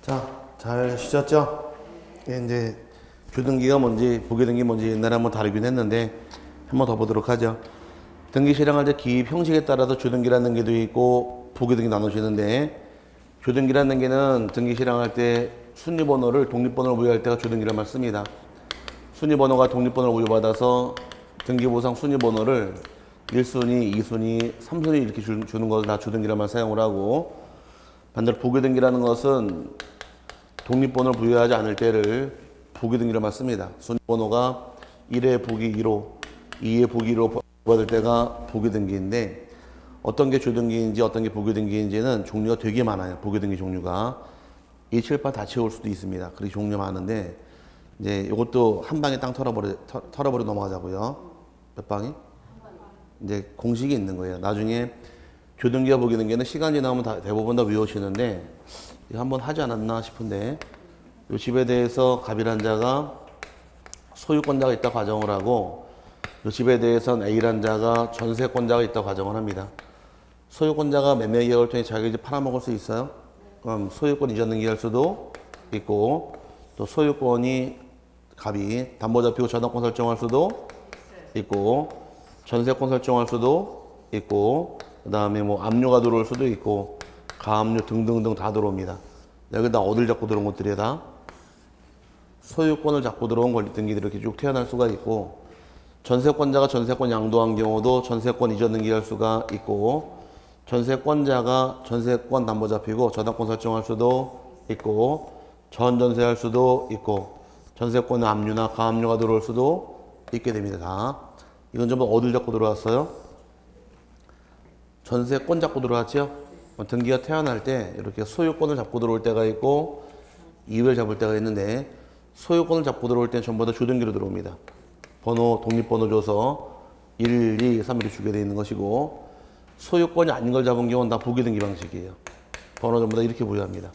자, 잘 쉬셨죠? 예, 이제 주등기가 뭔지 부기등기 뭔지 옛날에 한번 다루긴 했는데 한번 더 보도록 하죠. 등기 실행할 때 기입 형식에 따라서 주등기라는 등기도 있고 부기등기 나눠지는데, 주등기라는 등기는 등기 실행할 때 순위번호를 독립번호로 부여할 때가 주등기란 말 씁니다. 순위번호가 독립번호를 부여받아서 등기보상 순위번호를 1순위, 2순위, 3순위 이렇게 주는 것을 다 주등기란 말 사용을 하고, 반대로 부기등기라는 것은 독립번호를 부여하지 않을 때를 부기등기로 맞습니다. 순번호가 1의 부기 1호, 2의 부기 1호 받을 때가 부기등기인데, 어떤 게 주등기인지 어떤 게 부기등기인지는 종류가 되게 많아요. 부기등기 종류가 2, 7, 8 다 채울 수도 있습니다. 그렇게 종류 많은데, 이제 이것도 한 방에 땅 털어버려 넘어가자고요. 몇 방이? 이제 공식이 있는 거예요. 나중에 주등기와 부기등기는 시간 지나면 대부분 다 외우시는데, 이거 한번 하지 않았나 싶은데, 이 집에 대해서 갑이란 자가 소유권자가 있다 가정을 하고, 이 집에 대해서는 A란 자가 전세권자가 있다 가정을 합니다. 소유권자가 매매 계약을 통해 자기 집 팔아먹을 수 있어요? 그럼 소유권 이전 등기할 수도 있고, 또 소유권이 갑이 담보 잡히고 저당권 설정할 수도 있고, 전세권 설정할 수도 있고, 그 다음에 뭐 압류가 들어올 수도 있고, 가압류 등등등 다 들어옵니다. 여기다 어딜 잡고 들어온 것들이 다 소유권을 잡고 들어온 권리 등기들이 이렇게 쭉 태어날 수가 있고, 전세권자가 전세권 양도한 경우도 전세권 이전 등기할 수가 있고, 전세권자가 전세권 담보 잡히고 저당권 설정할 수도 있고, 전전세할 수도 있고, 전세권의 압류나 가압류가 들어올 수도 있게 됩니다. 다. 이건 전부 어딜 잡고 들어왔어요? 전세권 잡고 들어왔죠? 등기가 태어날 때 이렇게 소유권을 잡고 들어올 때가 있고 이외를 잡을 때가 있는데, 소유권을 잡고 들어올 때는 전부 다 주등기로 들어옵니다. 번호, 독립번호 줘서 1, 2, 3 이렇게 주게 되어 있는 것이고, 소유권이 아닌 걸 잡은 경우는 다 부기등기 방식이에요. 번호 전부 다 이렇게 부여합니다.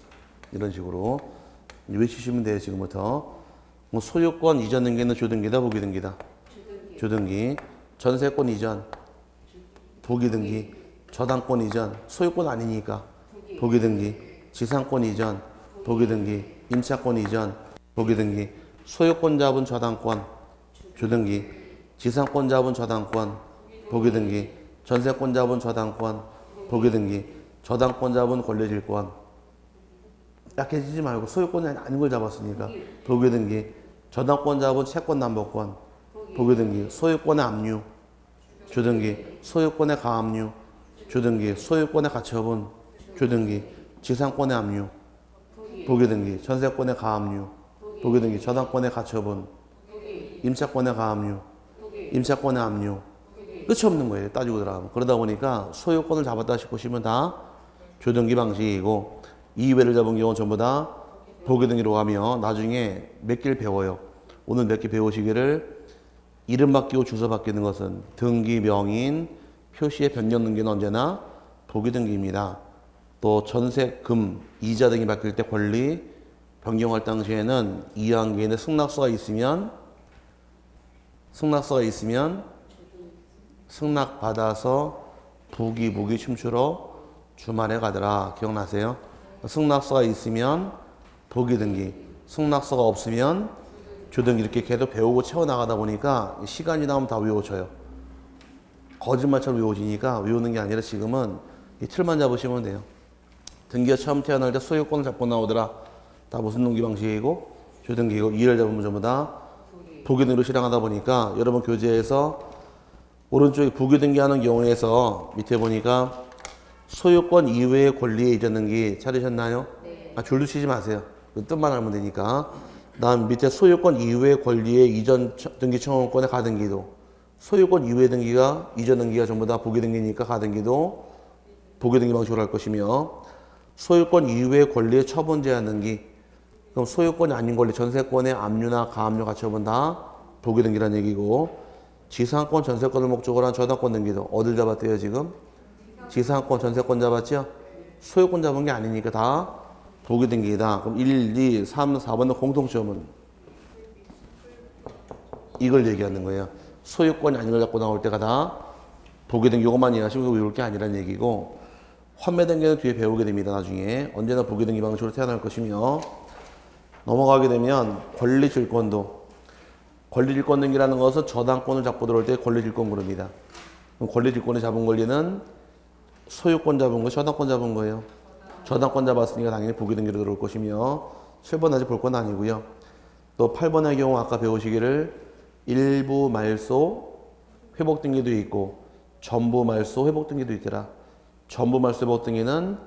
이런 식으로 외치시면 돼요. 지금부터. 소유권 이전 등기는 주등기다 부기등기다? 주등기. 전세권 이전 부기등기. 저당권 이전, 소유권 아니니까 부기등기. 지상권 이전 부기등기. 임차권 이전 부기등기. 소유권 잡은 저당권 주등기. 지상권 잡은 저당권 부기등기. 전세권 잡은 저당권 부기등기. 저당권 잡은 권리질권, 약해지지 말고 소유권이 아닌 걸 잡았으니까 부기등기. 저당권 잡은 채권 담보권 부기등기. 소유권의 압류 주등기. 소유권의 가압류 주등기. 소유권의 가처분 주등기. 지상권의 압류 부기등기. 전세권의 가압류 부기등기. 저당권의 가처분, 임차권의 가압류, 임차권의 압류. 끝이 없는 거예요. 따지고 들어가면. 그러다 보니까 소유권을 잡았다 싶으시면 다 주등기 방식이고, 이외를 잡은 경우는 전부 다 부기등기로 가며, 나중에 몇 개를 배워요. 오늘 몇 개 배우시기를, 이름 바뀌고 주소 바뀌는 것은 등기 명인 표시의 변경 등기는 언제나 부기등기입니다. 또 전세금, 이자 등이 바뀔 때 권리 변경할 당시에는 이항계인의 승낙서가 있으면 승낙받아서 부기 춤추러 주말에 가더라. 기억나세요? 승낙서가 있으면 부기등기, 승낙서가 없으면 주등기. 이렇게 계속 배우고 채워나가다 보니까 시간이 나오면 다 외워져요. 거짓말처럼 외워지니까 외우는 게 아니라 지금은 이 틀만 잡으시면 돼요. 등기가 처음 태어날 때 소유권을 잡고 나오더라. 다 무슨 등기 방식이고 주등기고, 이를 잡으면 전부 다 부기등기로 실행하다 보니까, 여러분 교재에서 오른쪽에 부기등기 하는 경우에서 밑에 보니까 소유권 이외의 권리의 이전 등기 찾으셨나요? 네. 줄도 치지 마세요. 그 뜻만 알면 되니까. 다음 밑에 소유권 이외의 권리의 이전 등기 청구권의 가등기도, 소유권 이외의 등기가 이전 등기가 전부 다 부기등기니까 가등기도 부기등기 방식으로 할 것이며, 소유권 이외의 권리의 처분 제한 등기, 그럼 소유권이 아닌 권리, 전세권의 압류나 가압류 가처분 다 부기등기라는 얘기고, 지상권 전세권을 목적으로 한 저당권 등기도 어딜 잡았대요 지금? 지상권 전세권 잡았죠? 소유권 잡은 게 아니니까 다 부기등기다. 그럼 1, 2, 3, 4번의 공통점은 이걸 얘기하는 거예요. 소유권이 아닌 걸 잡고 나올 때가 다 부기등기. 이것만 이해하시면 외울 게 아니라는 얘기고, 환매등기는 뒤에 배우게 됩니다. 나중에 언제나 부기등기 방식으로 태어날 것이며 넘어가게 되면 권리질권도 권리질권 등기라는 것은 저당권을 잡고 들어올 때 권리질권 부릅니다. 그럼 권리질권을 잡은 권리는 소유권 잡은 거, 저당권 잡은 거예요. 저당권 잡았으니까 당연히 부기등기로 들어올 것이며 7번 아직 볼 건 아니고요. 또 8번의 경우 아까 배우시기를 일부 말소 회복 등기도 있고 전부 말소 회복 등기도 있더라. 전부 말소 회복 등기는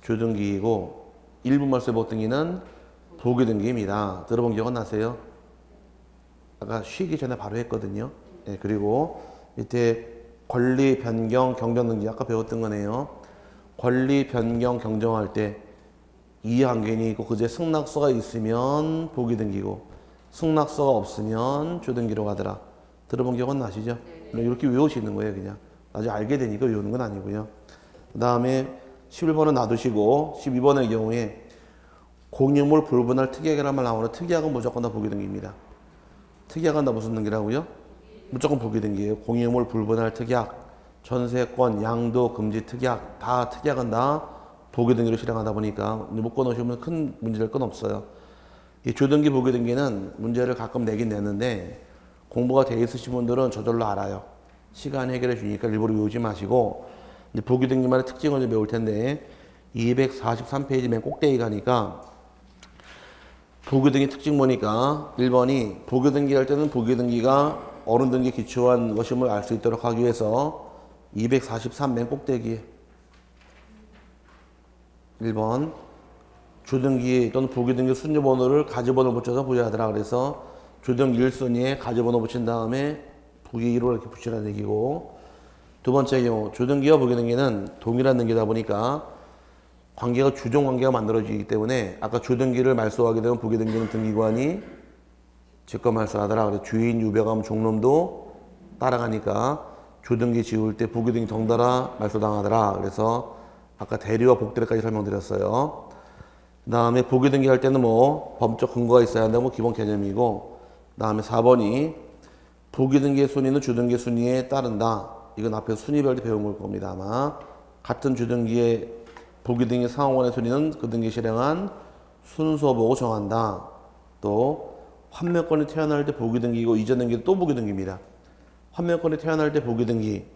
주등기이고 일부 말소 회복 등기는 부기등기입니다. 들어본 기억은 나세요? 아까 쉬기 전에 바로 했거든요. 네, 그리고 밑에 권리 변경 경정 등기 아까 배웠던 거네요. 권리 변경 경정할 때 이의한견이 있고 그제 승낙서가 있으면 부기등기고 승낙서가 없으면 주등기로 가더라. 들어본 기억은 나시죠? 이렇게 외우시는 거예요. 그냥 나중에 알게 되니까 외우는 건 아니고요. 그 다음에 11번은 놔두시고 12번의 경우에 공유물 불분할 특약이라는 말 나오는 특약은 무조건 다 부기등기입니다. 특약은 다 무슨 등기라고요? 무조건 부기등기예요. 공유물 불분할 특약, 전세권, 양도 금지 특약 다 특약은 다 부기등기로 실행하다 보니까 묶어 놓으시면 큰 문제될 건 없어요. 이 주등기 부기등기는 문제를 가끔 내긴 내는데 공부가 돼 있으신 분들은 저절로 알아요. 시간 해결해 주니까 일부러 외우지 마시고 이제 부기등기만의 특징을 좀 배울 텐데 243페이지 맨 꼭대기 가니까 부기등기 특징 보니까 1번이 부기등기 할 때는 부기등기가 어른등기 기초한 것임을 알 수 있도록 하기 위해서 243 맨 꼭대기 1번 주등기 또는 부기등기 순위번호를 가지번호 붙여서 부여하더라. 그래서 주등기 1순위에 가지번호 붙인 다음에 부기 1호 이렇게 붙이라는 얘기고 두 번째 경우 주등기와 부기등기는 동일한 등기다 보니까 관계가 주종 관계가 만들어지기 때문에 아까 주등기를 말소하게 되면 부기등기는 등기관이 직권 말소하더라. 그래서 주인 유배감 종놈도 따라가니까 주등기 지울 때 부기등기 덩달아 말소당하더라. 그래서 아까 대리와 복대리까지 설명드렸어요. 그 다음에 부기등기 할 때는 뭐 법적 근거가 있어야 한다고 기본 개념이고 그 다음에 4번이 부기등기의 순위는 주등기의 순위에 따른다. 이건 앞에서 순위별로 배운 걸 겁니다. 아마 같은 주등기의 부기등기 상호간의 순위는 그 등기 실행한 순서 보고 정한다. 또 환매권이 태어날 때 부기등기고 이전 등기도 또 부기등기입니다. 환매권이 태어날 때 부기등기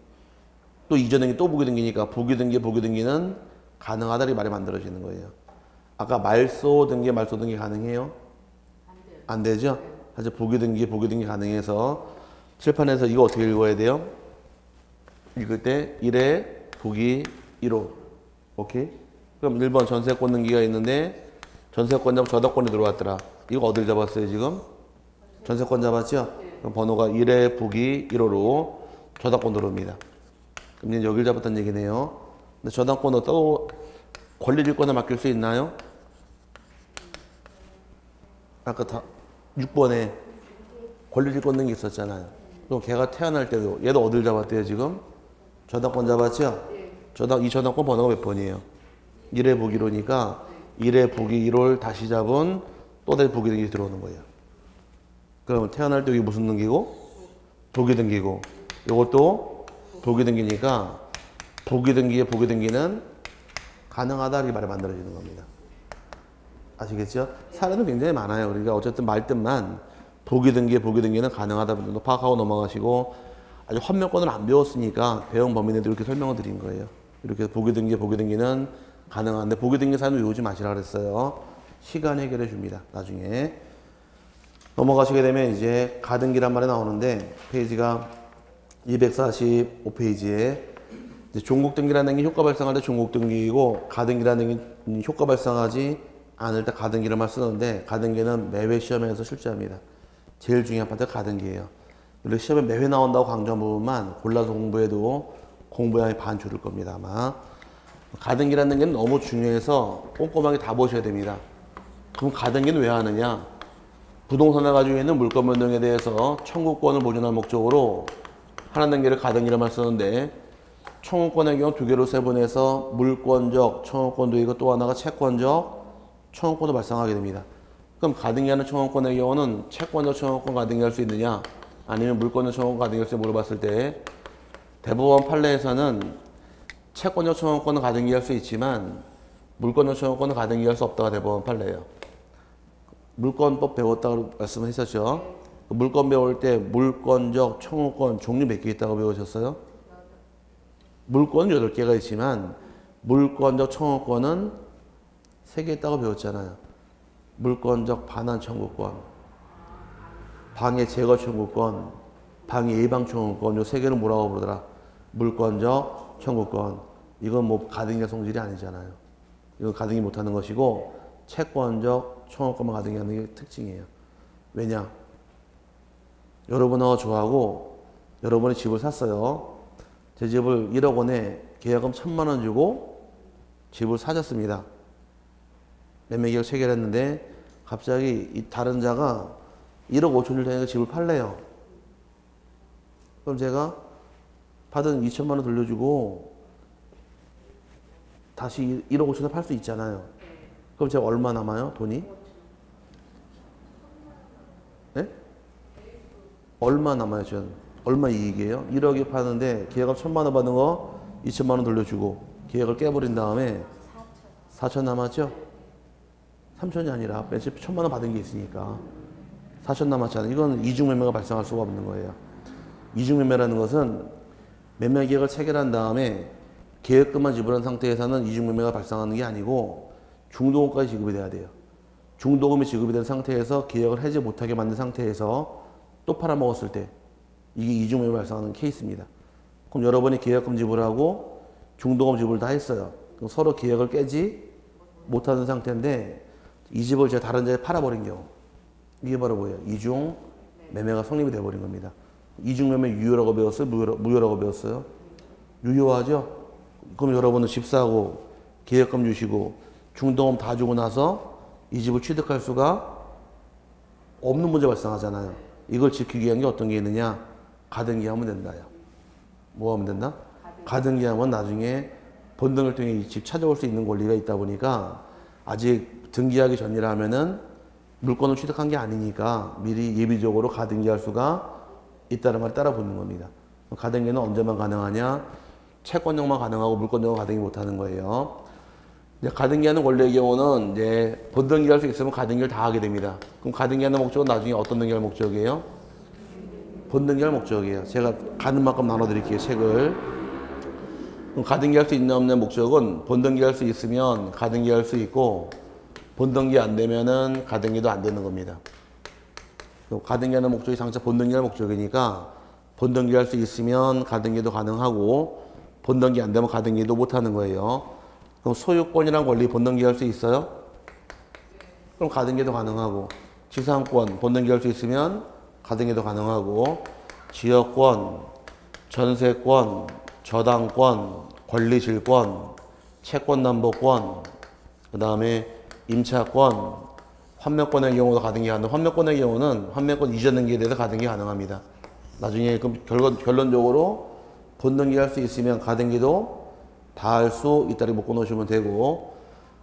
또 이전 등기 또 부기등기니까 부기등기는 가능하다 이 말이 만들어지는 거예요. 아까 말소 등기 말소 등기 가능해요? 안 되죠? 사실 부기등기 가능해서 칠판에서 이거 어떻게 읽어야 돼요? 읽을 때 1회 부기 1호 오케이? 그럼 1번 전세권 등기가 있는데 전세권 잡고 저당권이 들어왔더라. 이거 어딜 잡았어요 지금? 전세권 잡았죠? 그럼 번호가 1회 부기 1호로 저당권 들어옵니다. 그럼 이제 여길 잡았다는 얘기네요. 근데 저당권은 또 권리질권에 맡길 수 있나요? 아까 다 6번에 권리질권 등기 있었잖아요. 그럼 걔가 태어날 때도 얘도 어딜 잡았대요 지금? 저당권 잡았죠? 이 저당권 번호가 몇 번이에요? 1회 부기 1호니까 1회 부기 1호를 다시 잡은 또 다시 부기 등기 들어오는 거예요. 그럼 태어날 때 이게 무슨 등기고? 부기 등기고 이것도 부기 등기니까 부기 등기는 가능하다 이렇게 말이 만들어지는 겁니다. 아시겠죠? 사례는 굉장히 많아요. 그러니까 어쨌든 말뜻만 부기 등기는 가능하다 분들도 파악하고 넘어가시고 아직 환매권을 안 배웠으니까 배운 범위 내도 이렇게 설명을 드린 거예요. 이렇게 부기 등기는 가능한데 부기 등기 사연은 외우지 마시라 그랬어요. 시간 해결해 줍니다. 나중에 넘어가시게 되면 이제 가등기란 말이 나오는데 페이지가 245페이지에 종국 등기라는 게 효과 발생할 때 종국 등기이고 가등기라는 게 효과 발생하지 않을 때 가등기를 말 쓰는데 가등기는 매회 시험에서 출제합니다. 제일 중요한 파트가 가등기예요. 이렇게 시험에 매회 나온다고 강조한 부분만 골라서 공부해도 공부량이 반 줄을 겁니다. 아마 가등기라는 게 너무 중요해서 꼼꼼하게 다 보셔야 됩니다. 그럼 가등기는 왜 하느냐? 부동산을 가지고 있는 물권 변동에 대해서 청구권을 보존할 목적으로 하나 단계를 가등기를 쓰는데 청구권의 경우 두 개로 세분해서 물권적 청구권도 있고 또 하나가 채권적 청구권도 발생하게 됩니다. 그럼 가등기하는 청구권의 경우는 채권적 청구권 가등기할 수 있느냐 아니면 물권적 청구권 가등기할 수 있느냐 물어봤을 때 대법원 판례에서는 채권적 청구권은 가등기할 수 있지만 물권적 청구권은 가등기할 수 없다가 대법원 판례예요. 물권법 배웠다고 말씀하셨죠. 물권 배울 때 물권적 청구권 종류 몇 개 있다고 배우셨어요? 물권은 8개가 있지만 물권적 청구권은 3개 있다고 배웠잖아요. 물권적 반환 청구권, 방해 제거 청구권, 방해 예방 청구권, 요 3개는 뭐라고 부르더라? 물권적 청구권. 이건 뭐 가등기할 성질이 아니잖아요. 이건 가등기 못하는 것이고 채권적 청구권만 가등기하는 게 특징이에요. 왜냐? 여러분하고 저하고 여러분이 집을 샀어요. 제 집을 1억 원에 계약금 1,000만 원 주고 집을 사셨습니다. 매매계약 체결했는데 갑자기 이 다른 자가 1억 5천 줄 되니까 집을 팔래요. 그럼 제가 받은 2천만 원 돌려주고 다시 1억 5천에 팔 수 있잖아요. 그럼 제가 얼마 남아요? 돈이? 네? 얼마 남아요? 전 얼마 이익이에요? 1억에 파는데 계약금 1,000만 원 받은 거 2천만 원 돌려주고 계약을 깨버린 다음에 4천 남았죠? 3천이 아니라 맨 처음에 1,000만 원 받은 게 있으니까 4천 남았잖아요. 이건 이중매매가 발생할 수가 없는 거예요. 이중매매라는 것은 매매 계약을 체결한 다음에 계약금만 지불한 상태에서는 이중매매가 발생하는 게 아니고 중도금까지 지급이 돼야 돼요. 중도금이 지급이 된 상태에서 계약을 해지 못하게 만든 상태에서 또 팔아먹었을 때 이게 이중매매 발생하는 케이스입니다. 그럼 여러분이 계약금 지불하고 중도금 지불 다 했어요. 그럼 서로 계약을 깨지 못하는 상태인데 이 집을 제가 다른 데에 팔아버린 경우 이게 바로 뭐예요? 이중매매가 성립이 돼버린 겁니다. 이중매매 유효라고 배웠어요? 무효라고 배웠어요? 유효하죠? 그럼 여러분은 집 사고 계약금 주시고 중도금 다 주고 나서 이 집을 취득할 수가 없는 문제 발생하잖아요. 이걸 지키기 위한 게 어떤 게 있느냐? 가등기하면 된다요. 뭐 하면 된다? 가등기하면 나중에 본등을 통해 이 집 찾아올 수 있는 권리가 있다 보니까 아직 등기하기 전이라면은 물건을 취득한 게 아니니까 미리 예비적으로 가등기할 수가 있다는 말을 따라 붙는 겁니다. 가등기는 언제만 가능하냐? 채권적만 가능하고 물권적은 가등기 못하는 거예요. 이제 가등기하는 권리의 경우는 이제 본등기할 수 있으면 가등기를 다 하게 됩니다. 그럼 가등기하는 목적은 나중에 어떤 등기할 목적이에요? 본등기할 목적이에요. 제가 가는 만큼 나눠드릴게요, 책을. 그럼 가등기할 수 있는 없는 목적은 본등기할 수 있으면 가등기할 수 있고 본등기 안 되면은 가등기도 안 되는 겁니다. 가등기하는 목적이 장차 본등기할 목적이니까 본등기할 수 있으면 가등기도 가능하고 본등기 안 되면 가등기도 못 하는 거예요. 그럼 소유권이란 권리 본등기할 수 있어요? 그럼 가등기도 가능하고 지상권 본등기할 수 있으면 가등기도 가능하고 지역권, 전세권, 저당권, 권리질권, 채권남보권, 그 다음에 임차권, 환매권의 경우도 가등기 가능. 환매권의 경우는 환매권 이전 등기에 대해서 가등기 가능합니다. 나중에 그럼 결론적으로 본등기할 수 있으면 가등기도 다 할 수 있다고 묶어 놓으시면 되고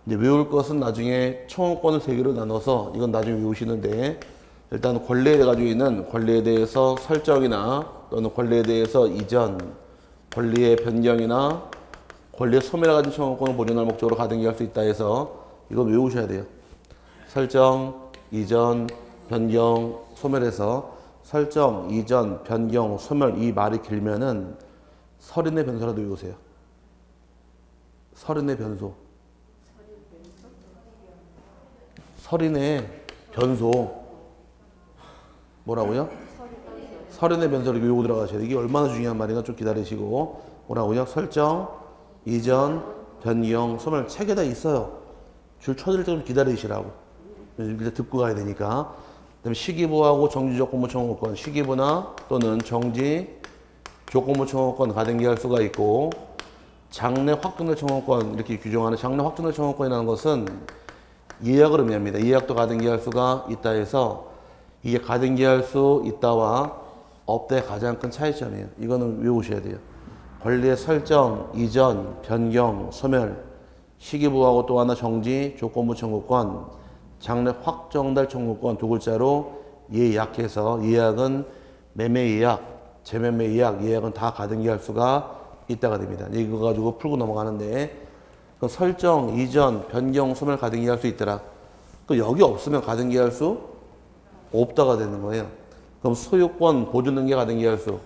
이제 외울 것은 나중에 청구권을 3개로 나눠서 이건 나중에 외우시는데 일단 권리에 가지고 있는 권리에 대해서 설정이나 또는 권리에 대해서 이전, 권리의 변경이나 권리의 소멸을 가진 청구권을 보존할 목적으로 가등기할 수 있다 해서 이건 외우셔야 돼요. 설정, 이전, 변경, 소멸해서 설정, 이전, 변경, 소멸 이 말이 길면은 설인의 변소라도 외우세요. 설인의 변소. 설인의 변소. 뭐라고요? 설인의 변소를 외우고 들어가셔야 돼요. 이게 얼마나 중요한 말인가 좀 기다리시고. 뭐라고요? 설정, 이전, 변경, 소멸 책에다 있어요. 줄 쳐드릴 때 좀 기다리시라고. 일단 듣고 가야 되니까. 그다음에 시기부하고 정지조건부 청구권, 시기부나 또는 정지 조건부 청구권 가등기할 수가 있고 장래 확정될 청구권 이렇게 규정하는 장래 확정될 청구권이라는 것은 예약을 의미합니다. 예약도 가등기할 수가 있다 해서 이게 가등기할 수 있다와 없다의 가장 큰 차이점이에요. 이거는 외우셔야 돼요. 권리의 설정, 이전, 변경, 소멸, 시기부하고 또 하나 정지, 조건부 청구권, 장래 확정될 청구권 두 글자로 예약해서 예약은 매매 예약, 재매매 예약, 예약은 다 가등기할 수가 있다가 됩니다. 이거 가지고 풀고 넘어가는데 그 설정, 이전, 변경, 소멸 가등기 할 수 있더라. 그 여기 없으면 가등기 할 수 없다가 되는 거예요. 그럼 소유권, 보존 등기 가등기 할 수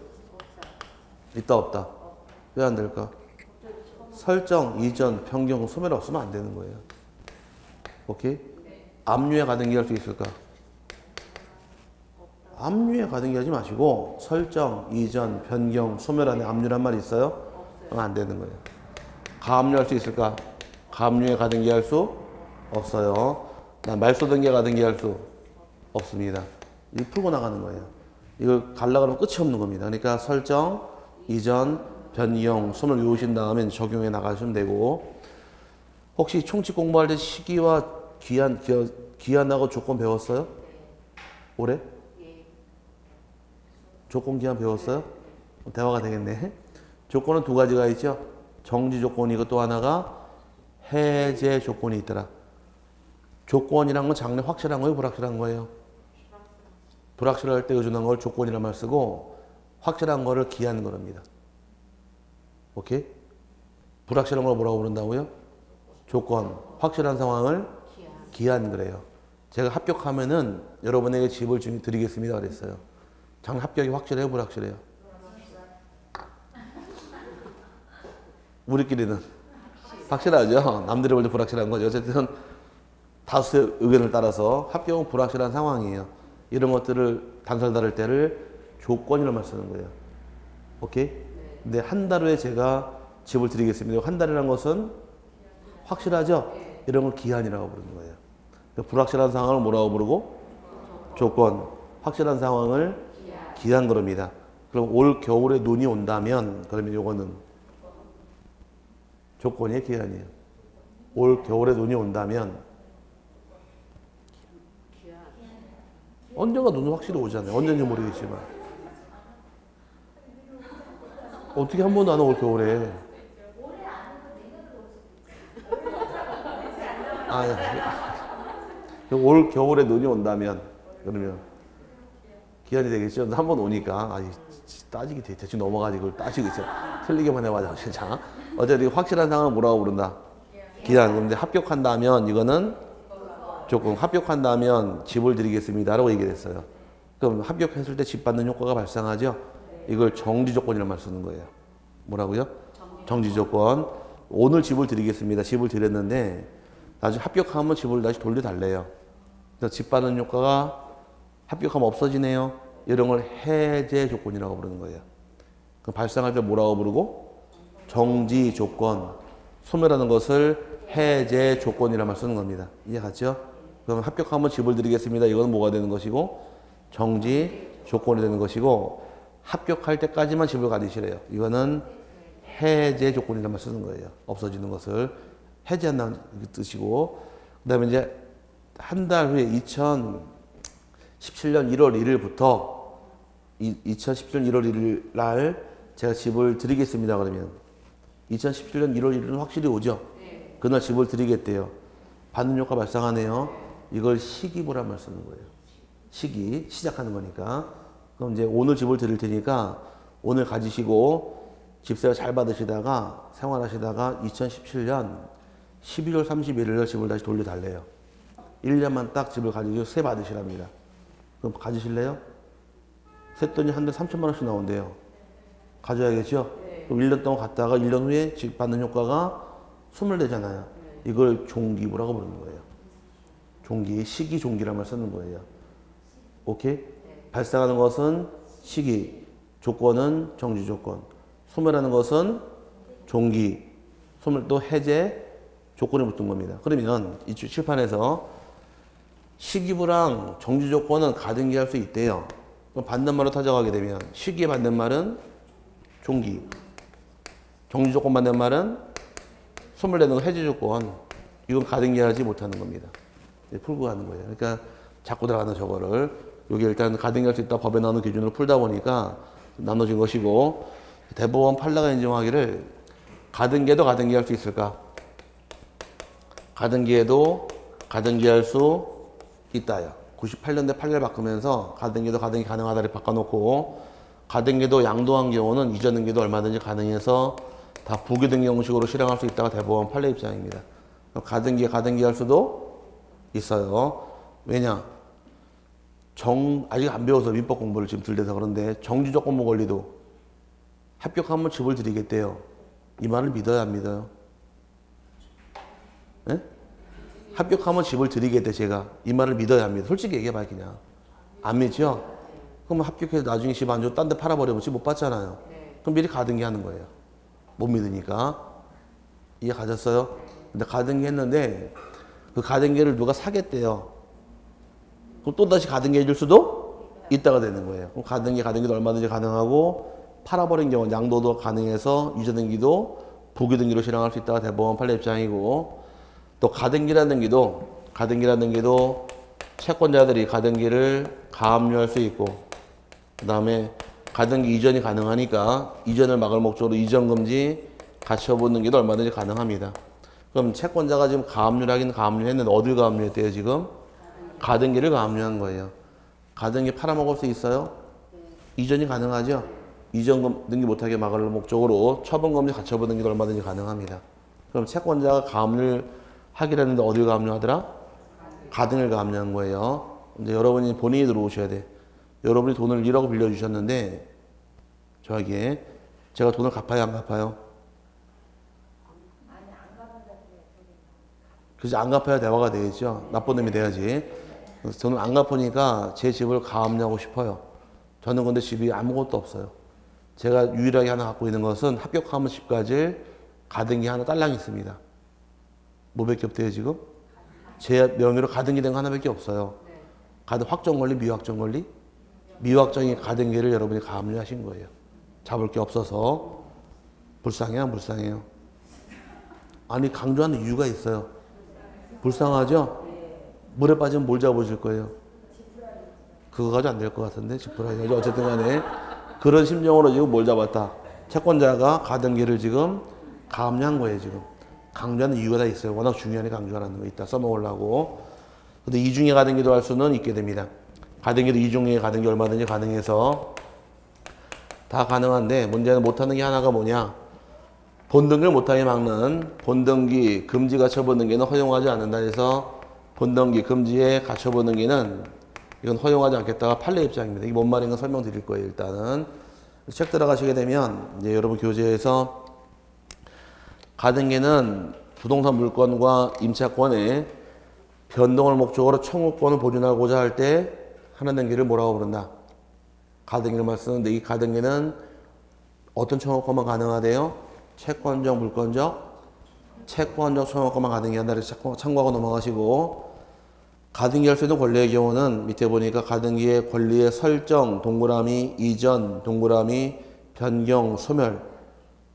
있다 없다. 왜 안 될까? 설정, 이전, 변경, 소멸 없으면 안 되는 거예요. 오케이? 압류에 가등기 할 수 있을까? 압류에 가등기 하지 마시고 설정, 이전, 변경, 소멸 안에 압류란 말 있어요? 그럼 안 되는 거예요. 가압류할 수 있을까? 가압류에 가등기 할 수 없어요. 말소 등기에 가등기 할 수 없습니다. 이거 풀고 나가는 거예요. 이걸 갈라 그러면 끝이 없는 겁니다. 그러니까 설정, 이전, 변경, 소멸 외우신 다음에 적용해 나가시면 되고, 혹시 총칙 공부할 때 시기와 기한하고 조건 배웠어요? 올해? 조건 기한 배웠어요? 대화가 되겠네. 조건은 두 가지가 있죠. 정지 조건이고 또 하나가 해제 조건이 있더라. 조건이란 건 장래 확실한 거예요? 불확실한 거예요? 불확실할 때 의존한 걸 조건이란 말 쓰고 확실한 거를 기한 거랍니다. 오케이? 불확실한 걸 뭐라고 부른다고요? 조건. 확실한 상황을 기한 그래요. 제가 합격하면은 여러분에게 집을 드리겠습니다 그랬어요. 장래 합격이 확실해요? 불확실해요? 우리끼리는 확실하죠. 남들이 볼 때 불확실한 거죠. 어쨌든 다수의 의견을 따라서 합격은 불확실한 상황이에요. 이런 것들을 단설 다룰 때를 조건이라고 말 쓰는 거예요. 오케이? 근데 한 달 후에 제가 집을 드리겠습니다. 한 달이라는 것은 확실하죠? 이런 걸 기한이라고 부르는 거예요. 그러니까 불확실한 상황을 뭐라고 부르고? 조건. 확실한 상황을 기한 그럽니다. 그럼 올 겨울에 눈이 온다면 그러면 요거는 조건이에요, 기한이에요? 올 겨울에 눈이 온다면 언젠가 눈은 확실히 오잖아요. 언제인지 모르겠지만. 어떻게 한 번도 안 와, 올 겨울에. 올 겨울에 눈이 온다면 그러면 기한이 되겠죠. 한 번 오니까 따지기 대충 넘어가지 그걸 따지고 있어. 틀리게만 해봐자 진짜. 어쨌든 확실한 상황은 뭐라고 부른다? 기한. 그런데 합격한다면 이거는 조금 합격한다면 집을 드리겠습니다라고 얘기를 했어요. 그럼 합격했을 때 집 받는 효과가 발생하죠. 이걸 정지 조건이라는 말 쓰는 거예요. 뭐라고요? 정지 조건. 오늘 집을 드리겠습니다. 집을 드렸는데 나중에 합격하면 집을 다시 돌려달래요. 그래서 집 받는 효과가 합격하면 없어지네요. 이런 걸 해제 조건이라고 부르는 거예요. 그럼 발생할 때 뭐라고 부르고? 정지 조건. 소멸하는 것을 해제 조건이라는 말 쓰는 겁니다. 이해 갔죠? 그럼 합격하면 집을 드리겠습니다. 이건 뭐가 되는 것이고? 정지 조건이 되는 것이고, 합격할 때까지만 집을 가지시래요. 이거는 해제 조건이라는 말 쓰는 거예요. 없어지는 것을 해제한다는 뜻이고, 그 다음에 이제 한 달 후에 2017년 1월 1일부터 2017년 1월 1일 날 제가 집을 드리겠습니다. 그러면 2017년 1월 1일은 확실히 오죠? 그날 집을 드리겠대요. 받는 효과 발생하네요. 이걸 시기부란 말 쓰는 거예요. 시기, 시작하는 거니까. 그럼 이제 오늘 집을 드릴 테니까 오늘 가지시고 집세를 잘 받으시다가 생활하시다가 2017년 12월 31일 날 집을 다시 돌려달래요. 1년만 딱 집을 가지고 세 받으시랍니다. 그럼 가지실래요? 쇳돈이 한 달 3천만 원씩 나온대요. 가져야겠죠? 그럼 1년 동안 갔다가 1년 후에 집 받는 효과가 소멸되잖아요. 이걸 종기부라고 부르는 거예요. 종기, 시기 종기란 말 쓰는 거예요. 오케이? 발생하는 것은 시기, 조건은 정지 조건, 소멸하는 것은 종기, 소멸도 해제 조건이 붙은 겁니다. 그러면 이 칠판에서 시기부랑 정지 조건은 가등기 할 수 있대요. 그럼 반대말로 타져가게 되면 시기에 받는 말은 종기, 정지 조건 받는 말은 소멸되는 거 해제 조건. 이건 가등기 하지 못하는 겁니다. 풀고 가는 거예요. 그러니까 자꾸 들어가는 저거를 여기 일단 가등기 할 수 있다 법에 나오는 기준으로 풀다 보니까 나눠진 것이고, 대법원 판례가 인정하기를 가등기에도 가등기 할 수 있을까? 가등기에도 가등기 할 수 있다요. 98년대 판례를 바꾸면서 가등기도 가등기 가능하다를 바꿔놓고, 가등기도 양도한 경우는 이전 등기도 얼마든지 가능해서 다 부기등기 형식으로 실행할 수 있다가 대법원 판례 입장입니다. 가등기 할 수도 있어요. 왜냐? 아직 안 배워서 민법 공부를 지금 덜 돼서 그런데 정지조건부 권리도 합격하면 집을 드리겠대요. 이 말을 믿어야 안 믿어요? 네? 합격하면 집을 드리겠대 제가. 이 말을 믿어야 안 믿어요? 솔직히 얘기해봐요 그냥. 안 믿죠? 그럼 합격해서 나중에 집 안 주고 딴 데 팔아버리면 집 못 받잖아요. 그럼 미리 가등기 하는 거예요. 못 믿으니까. 이해 가졌어요? 근데 가등기 했는데 그 가등기를 누가 사겠대요. 그럼 또다시 가등기 해줄 수도 있다가 되는 거예요. 그럼 가등기도 얼마든지 가능하고 팔아버린 경우 양도도 가능해서 유죄등기도 부기등기로 실행할 수 있다가 대법원 판례 입장이고 또 가등기라는 등기도 채권자들이 가등기를 가압류할 수 있고 그 다음에 가등기 이전이 가능하니까 이전을 막을 목적으로 이전금지 가처분 등기도 얼마든지 가능합니다. 그럼 채권자가 지금 가압류했는데 어딜 가압류했대요 지금? 가등기를 가압류한 거예요. 가등기 팔아먹을 수 있어요? 이전이 가능하죠? 이전 등기 못하게 막을 목적으로 처분금지 가처분 등기도 얼마든지 가능합니다. 그럼 채권자가 가압류를 하기로 했는데 어딜 가압류하더라? 가등을 가압류한 거예요. 이제 여러분이 본인이 들어오셔야 돼. 여러분이 돈을 1억 빌려주셨는데 저에게 제가 돈을 갚아요 안 갚아요? 그래서 안 갚아야 대화가 되겠죠. 나쁜 놈이 돼야지. 그래서 저는 안 갚으니까 제 집을 가압류하고 싶어요. 저는 근데 집이 아무것도 없어요. 제가 유일하게 하나 갖고 있는 것은 합격하면 집 가질 가등기 하나 딸랑 있습니다. 뭐밖에 없대요 지금? 제 명의로 가등기 된 거 하나밖에 없어요. 확정 권리, 미확정 권리? 미확정의 가등기를 여러분이 가압류하신 거예요. 잡을 게 없어서. 불쌍해요 안 불쌍해요? 아니 강조하는 이유가 있어요. 불쌍하죠? 물에 빠지면 뭘 잡으실 거예요? 그거 가지고 안 될 것 같은데 지푸라기. 어쨌든 간에 그런 심정으로 지금 뭘 잡았다. 채권자가 가등기를 지금 가압류한 거예요 지금. 강조하는 이유가 다 있어요. 워낙 중요하니까 강조하는 거 이따 써먹으려고. 근데 이중의 가등기도 할 수는 있게 됩니다. 가등기도 이중의 가등기 얼마든지 가능해서 다 가능한데 문제는 못하는 게 하나가 뭐냐. 본등기를 못하게 막는 본등기 금지 가처분 등기는 허용하지 않는다 해서 본등기 금지의 가처분 등기는 이건 허용하지 않겠다가 판례 입장입니다. 이게 뭔 말인가 설명드릴 거예요. 일단은 책 들어가시게 되면 이제 여러분 교재에서 가등기는 부동산 물권과 임차권의 변동을 목적으로 청구권을 보존하고자 할 때 하는 등기를 뭐라고 부른다? 가등기를 말쓰는데 이 가등기는 어떤 청구권만 가능하대요? 채권적, 물권적? 채권적 청구권만 가등기한다. 그래서 참고하고 넘어가시고 가등기 할 수 있는 권리의 경우는 밑에 보니까 가등기의 권리의 설정, 동그라미, 이전, 동그라미, 변경, 소멸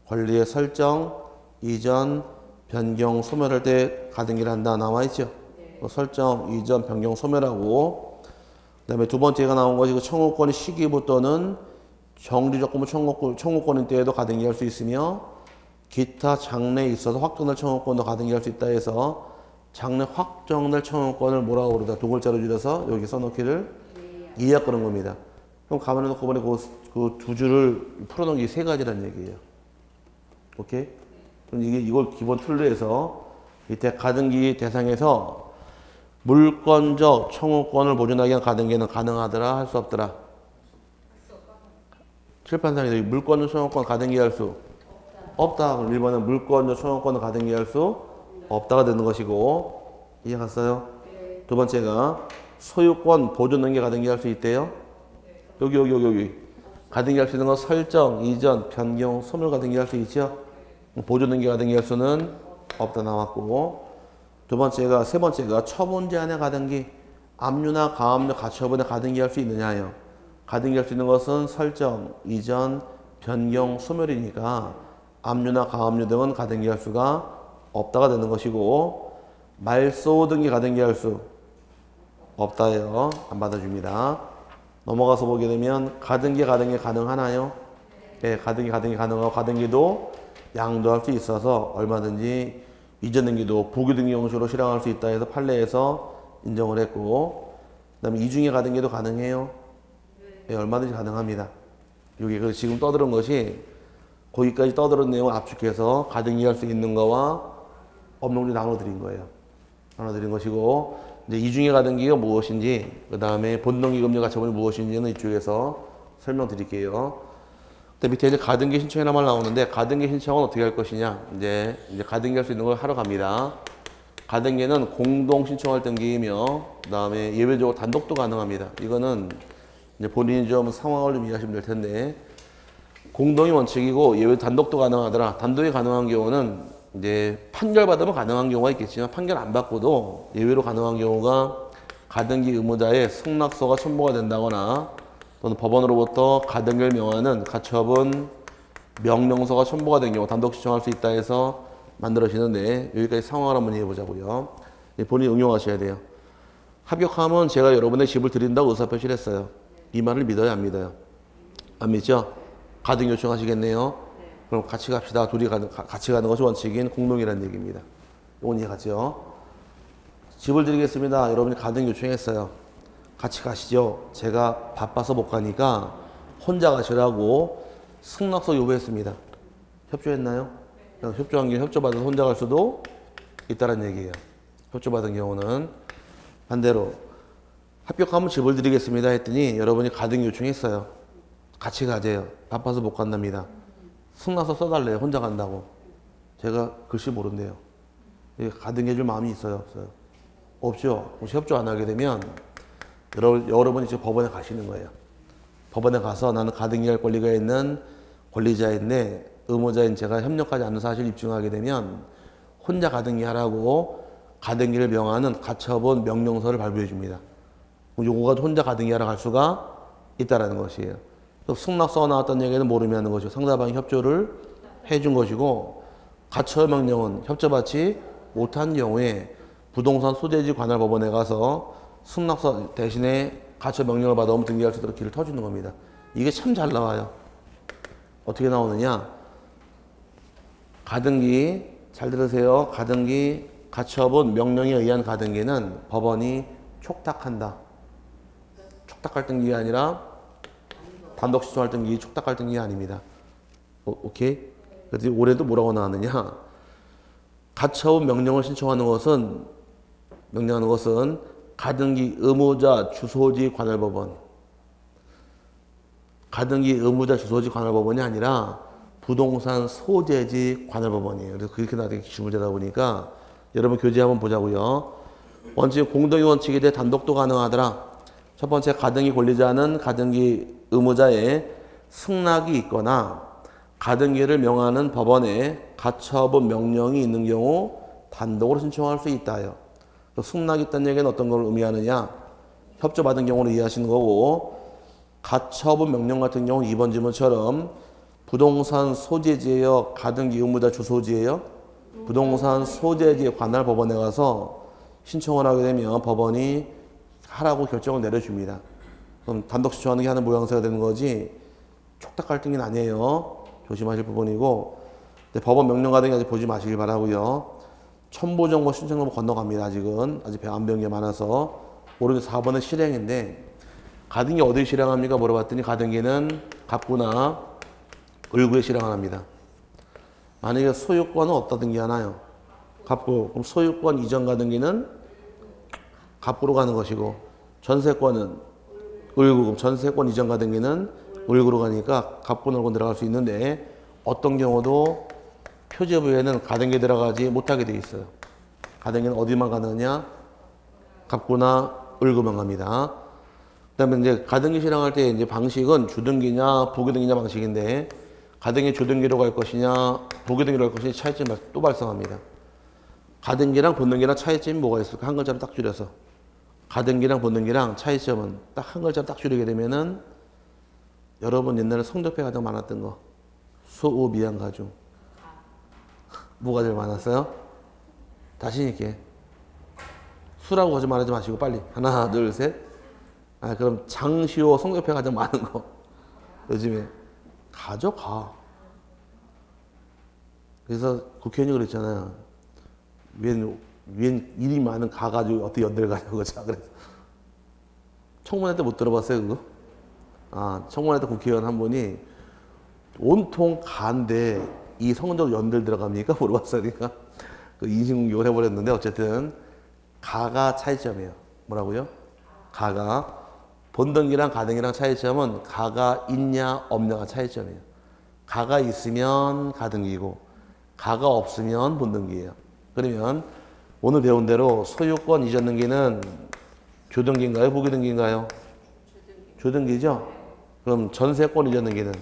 권리의 설정, 이전, 변경, 소멸할 때 가등기를 한다 나와있죠. 설정, 이전, 변경, 소멸하고 그 다음에 두 번째가 나온 것이 그 청구권의 시기부터는 정지조건부 청구권인 때에도 가등기 할 수 있으며 기타 장래에 있어서 확정될 청구권도 가등기 할 수 있다 해서 장래 확정될 청구권을 뭐라고 부르다. 두 글자로 줄여서 여기 써놓기를 이해할 거는 겁니다. 그럼 가만히 놓고 보니 그 두 줄을 풀어놓은 게 세 가지라는 얘기예요. 오케이? 그럼 이걸 기본 틀로 해서 이때 가등기 대상에서 물권적 청구권을 보존하기 위한 가등기는 가능하더라 할 수 없더라. 칠판상에서 물권적 청구권 가등기 할 수 없다. 그럼 1번은 물권적 청구권을 가등기 할 수 없다가 되는 것이고 이해 갔어요? 두 번째가 소유권 보존 등기 가등기 할 수 있대요. 여기 가등기 할 수 있는 건 설정, 이전, 변경, 소멸 가등기 할 수 있죠. 보존 등기 가등기 할 수는 없다 나왔고 세 번째가 처분 제한의 가등기 압류나 가압류 가처분에 가등기 할 수 있느냐요. 가등기 할 수 있는 것은 설정, 이전, 변경, 소멸이니까 압류나 가압류 등은 가등기 할 수가 없다가 되는 것이고 말소 등기 가등기 할 수 없다예요. 안 받아줍니다. 넘어가서 보게 되면 가등기 가능하나요? 네, 가등기 가능하고 가등기도 양도할 수 있어서 얼마든지 이전 등기도 부기 등기 형식으로 실행할 수 있다 해서 판례에서 인정을 했고 그 다음에 이중의 가등기도 가능해요? 네, 얼마든지 가능합니다. 여기 지금 떠드는 것이 거기까지 떠들은 내용을 압축해서 가등기 할 수 있는 거와 없는 걸 나눠드린 거예요. 나눠드린 것이고, 이제 이중의 가등기가 무엇인지, 그 다음에 본동기금리 가처분이 무엇인지는 이쪽에서 설명드릴게요. 밑에 이제 가등기 신청이라는 말 나오는데, 가등기 신청은 어떻게 할 것이냐. 이제 가등기 할 수 있는 걸 하러 갑니다. 가등기는 공동 신청할 등기이며, 그 다음에 예외적으로 단독도 가능합니다. 이거는 이제 본인이 좀 상황을 좀 이해하시면 될 텐데, 공동이 원칙이고 예외 단독도 가능하더라. 단독이 가능한 경우는 이제 판결 받으면 가능한 경우가 있겠지만 판결 안 받고도 예외로 가능한 경우가 가등기 의무자의 승낙서가 첨부가 된다거나 또는 법원으로부터 가등기를 명하는 가처분 명령서가 첨부가 된 경우 단독 신청할 수 있다 해서 만들어지는데 여기까지 상황을 한번 이해해 보자고요. 본인이 응용하셔야 돼요. 합격하면 제가 여러분의 집을 드린다고 의사표시를 했어요. 이 말을 믿어요, 안 믿어요? 안 믿죠? 가등 요청하시겠네요. 그럼 같이 갑시다. 둘이 같이 가는 것이 원칙인 공동이라는 얘기입니다. 이건 이해가죠? 집을 드리겠습니다. 여러분이 가등 요청했어요. 같이 가시죠. 제가 바빠서 못 가니까 혼자 가시라고 승낙서 요구했습니다. 협조했나요? 협조한 게 협조받아서 혼자 갈 수도 있다는 얘기예요. 협조받은 경우는 반대로 합격하면 집을 드리겠습니다 했더니 여러분이 가등 요청했어요. 같이 가재요. 바빠서 못 간답니다. 승낙서 써달래요. 혼자 간다고. 제가 글씨 모른대요. 가등해줄 마음이 있어요? 없어요? 없죠. 혹시 협조 안 하게 되면 여러분이 지금 법원에 가시는 거예요. 법원에 가서 나는 가등기할 권리가 있는 권리자인데 의무자인 제가 협력하지 않는 사실을 입증하게 되면 혼자 가등기하라고 가등기를 명하는 가처분 명령서를 발부해 줍니다. 요거가 혼자 가등기하러 갈 수가 있다는 것이에요. 또 승낙서가 나왔다는 얘기는 모르면 하는 것이고 상대방이 협조를 해준 것이고 가처분 명령은 협조받지 못한 경우에 부동산 소재지 관할 법원에 가서 승낙서 대신에 가처분 명령을 받아오면 등기할 수 있도록 길을 터주는 겁니다. 이게 참 잘 나와요. 어떻게 나오느냐? 가등기, 잘 들으세요. 가등기, 가처분 명령에 의한 가등기는 법원이 촉탁한다. 촉탁할 등기가 아니라 단독 신청할 등기, 촉탁할 등기가 아닙니다. 오케이? 그래서 올해도 뭐라고 나왔느냐? 가처분 명령을 신청하는 것은 가등기 의무자 주소지 관할법원. 가등기 의무자 주소지 관할법원이 아니라 부동산 소재지 관할법원이에요. 그래서 그렇게 나중에 기출문제다 보니까 여러분 교재 한번 보자고요. 원칙 공동의 원칙에 대해 단독도 가능하더라. 첫 번째 가등기 권리자는 가등기 의무자의 승낙이 있거나 가등기를 명하는 법원에 가처분 명령이 있는 경우 단독으로 신청할 수 있다요. 승낙이 있다는 얘기는 어떤 걸 의미하느냐? 협조받은 경우를 이해하시는 거고 가처분 명령 같은 경우는 2번 질문처럼 부동산 소재지예요? 가등기 의무자 주소지예요? 부동산 소재지에 관할 법원에 가서 신청을 하게 되면 법원이 하라고 결정을 내려줍니다. 그럼 단독 신청하는 게 하는 모양새가 되는 거지 촉탁 갈등은 아니에요. 조심하실 부분이고 법원 명령 같은 게 아직 보지 마시길 바라고요. 첨부정보 신청을 건너갑니다. 아직은 아직 안 배운 게 많아서 오른쪽 4번은 실행인데 가등기 어디에 실행합니까? 물어봤더니 가등기는 갑구나 을구에 실행을 합니다. 만약에 소유권은 어디다 등기하나요? 갑구. 그럼 소유권 이전 가등기는 갑구로 가는 것이고 전세권은 을구. 그럼 전세권 이전 가등기는 을구로 가니까 갑구 을구 들어갈 수 있는데 어떤 경우도 표제부에는 가등기 들어가지 못하게 돼 있어요. 가등기는 어디만 가느냐? 갑구나 을구만 갑니다. 그다음에 이제 가등기 실행할 때 이제 방식은 주등기냐 부기등기냐 방식인데 가등기 주등기로 갈 것이냐 부기등기로 갈 것이냐 차이점이 또 발생합니다. 가등기랑 본등기랑 차이점이 뭐가 있을까? 한 글자로 딱 줄여서 가등기랑 본등기랑 차이점은 딱 한 글자로 딱 줄이게 되면은 여러분 옛날에 성적표에 가장 많았던 거 수우 미양 가중 뭐가 제일 많았어요? 자신 있게 수라고 거짓말하지 마시고 빨리 하나 둘 셋. 그럼 장시호 성적표에 가장 많은 거 요즘에 가져가. 그래서 국회의원이 그랬잖아요. 웬 일이 많은 가가지고 어떻게 연대를 가냐고. 자, 그래서 청문회 때 못 들어봤어요 그거? 청문회 때 국회의원 한 분이 온통 가인데 이 성적 연들 들어갑니까? 물어봤으니까 그 인신공격을 해버렸는데 어쨌든 가가 차이점이에요. 뭐라고요? 가가 본등기랑 가등기랑 차이점은 가가 있냐 없냐가 차이점이에요. 가가 있으면 가등기고 가가 없으면 본등기예요. 그러면 오늘 배운 대로 소유권 이전 등기는 조등기인가요? 부기등기인가요? 조등기죠? 그럼 전세권 이전 등기는?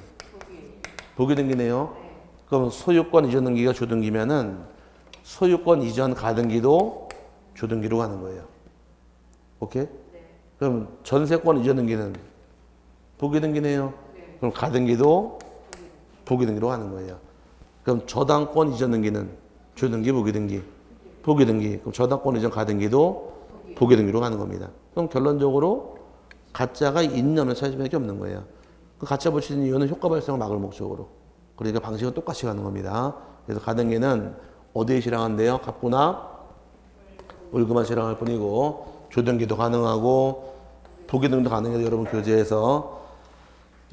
부기등기네요. 그럼 소유권 이전 등기가 조등기면은 소유권 이전 가등기도 조등기로 가는 거예요. 오케이? 그럼 전세권 이전 등기는 부기등기네요. 그럼 가등기도 부기등기로 가는 거예요. 그럼 저당권 이전 등기는 조등기, 부기등기, 부기등기. 그럼 저당권 이전 가등기도 부기등기로 가는 겁니다. 그럼 결론적으로 가짜가 있는 없는 차이점밖에 없는 거예요. 그 가짜 붙이는 이유는 효과 발생을 막을 목적으로. 그러니까 방식은 똑같이 가는 겁니다. 그래서 가등기는 어디에 실행한대요? 갑부나 월급만 실행할 뿐이고 조등기도 가능하고 부기등기도 가능해서 여러분 교재에서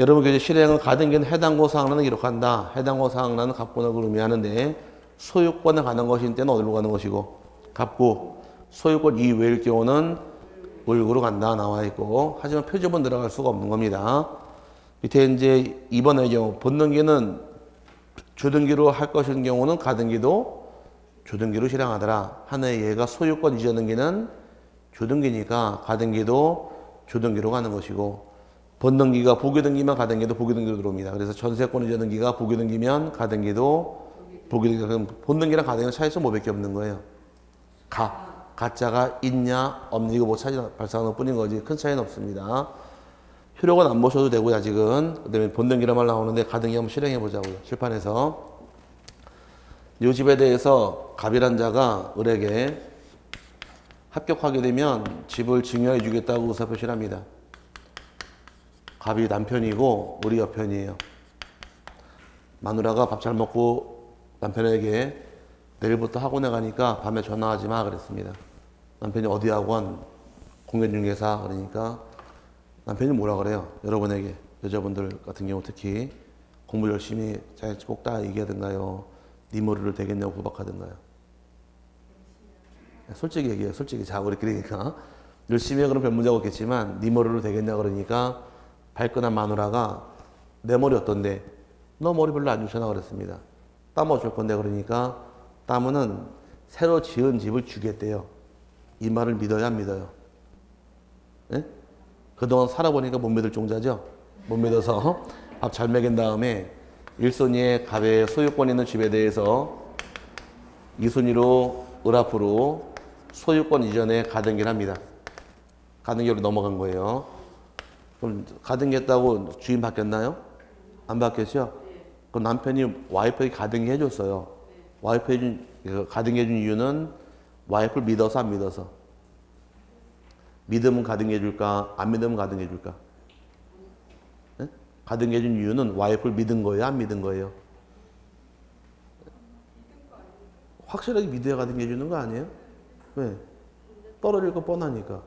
여러분 교재 실행은 가등기는 해당고 사항란을 기록한다. 해당고 사항란은 갑부나 월급을 의미하는데 소유권에 관한 것인 때는 어디로 가는 것이고 갑부, 소유권 이외일 경우는 월급으로 간다 나와 있고 하지만 표제본 들어갈 수가 없는 겁니다. 밑에 이제 2번의 경우 본등기는 조등기로 할 것인 경우는 가등기도 조등기로 실행하더라. 하나의 예가 소유권 이전 등기는 조등기니까 가등기도 조등기로 가는 것이고 본등기가 부기등기면 가등기도 부기등기로 들어옵니다. 그래서 전세권 이전 등기가 부기등기면 가등기도 부기등기가 그럼 본등기랑 가등기는 차이점 뭐밖에 없는 거예요. 가짜가 있냐 없냐 이거 뭐 차이 발생하는 것 뿐인 거지 큰 차이는 없습니다. 효력은 안 보셔도 되고요 아직은. 그다음에 본등기란 말 나오는데 가등기 한번 실행해 보자고요. 칠판에서 이 집에 대해서 갑이란 자가 을에게 합격하게 되면 집을 증여해 주겠다고 의사표시를 합니다. 갑이 남편이고 을이 여편이에요. 마누라가 밥 잘 먹고 남편에게 내일부터 학원에 가니까 밤에 전화하지 마 그랬습니다. 남편이 어디 학원? 공연중개사 그러니까 남편이 뭐라 그래요? 여러분에게 여자분들 같은 경우 특히 공부 열심히 잘 꼭 다 얘기하든가요? 네 머리를 대겠냐고 구박하든가요? 솔직히 얘기해요. 솔직히 자 우리 그러니까 열심히 해 그럼 별 문제가 없겠지만 네 머리를 대겠냐 그러니까 발끈한 마누라가 내 머리 어떤데? 너 머리 별로 안 좋잖아 그랬습니다. 따먹어줄 건데 그러니까 따무는 새로 지은 집을 주겠대요. 이 말을 믿어야 안 믿어요? 네? 그동안 살아보니까 못 믿을 종자죠? 못 믿어서 밥 잘 먹인 다음에 1순위의 갑의 소유권 있는 집에 대해서 2순위로 을 앞으로 소유권 이전에 가등기를 합니다. 가등기로 넘어간 거예요. 그럼 가등기 했다고 주인 바뀌었나요? 안 바뀌었죠? 그럼 남편이 와이프에게 가등기 해줬어요. 와이프 가등기 해준 이유는 와이프를 믿어서 안 믿어서? 믿으면 가등기 해줄까? 안 믿으면 가등기 해줄까? 네? 가등기 해준 이유는 와이프를 믿은 거예요? 안 믿은 거예요? 확실하게 믿어야 가등기 해주는 거 아니에요? 왜? 떨어질 거 뻔하니까.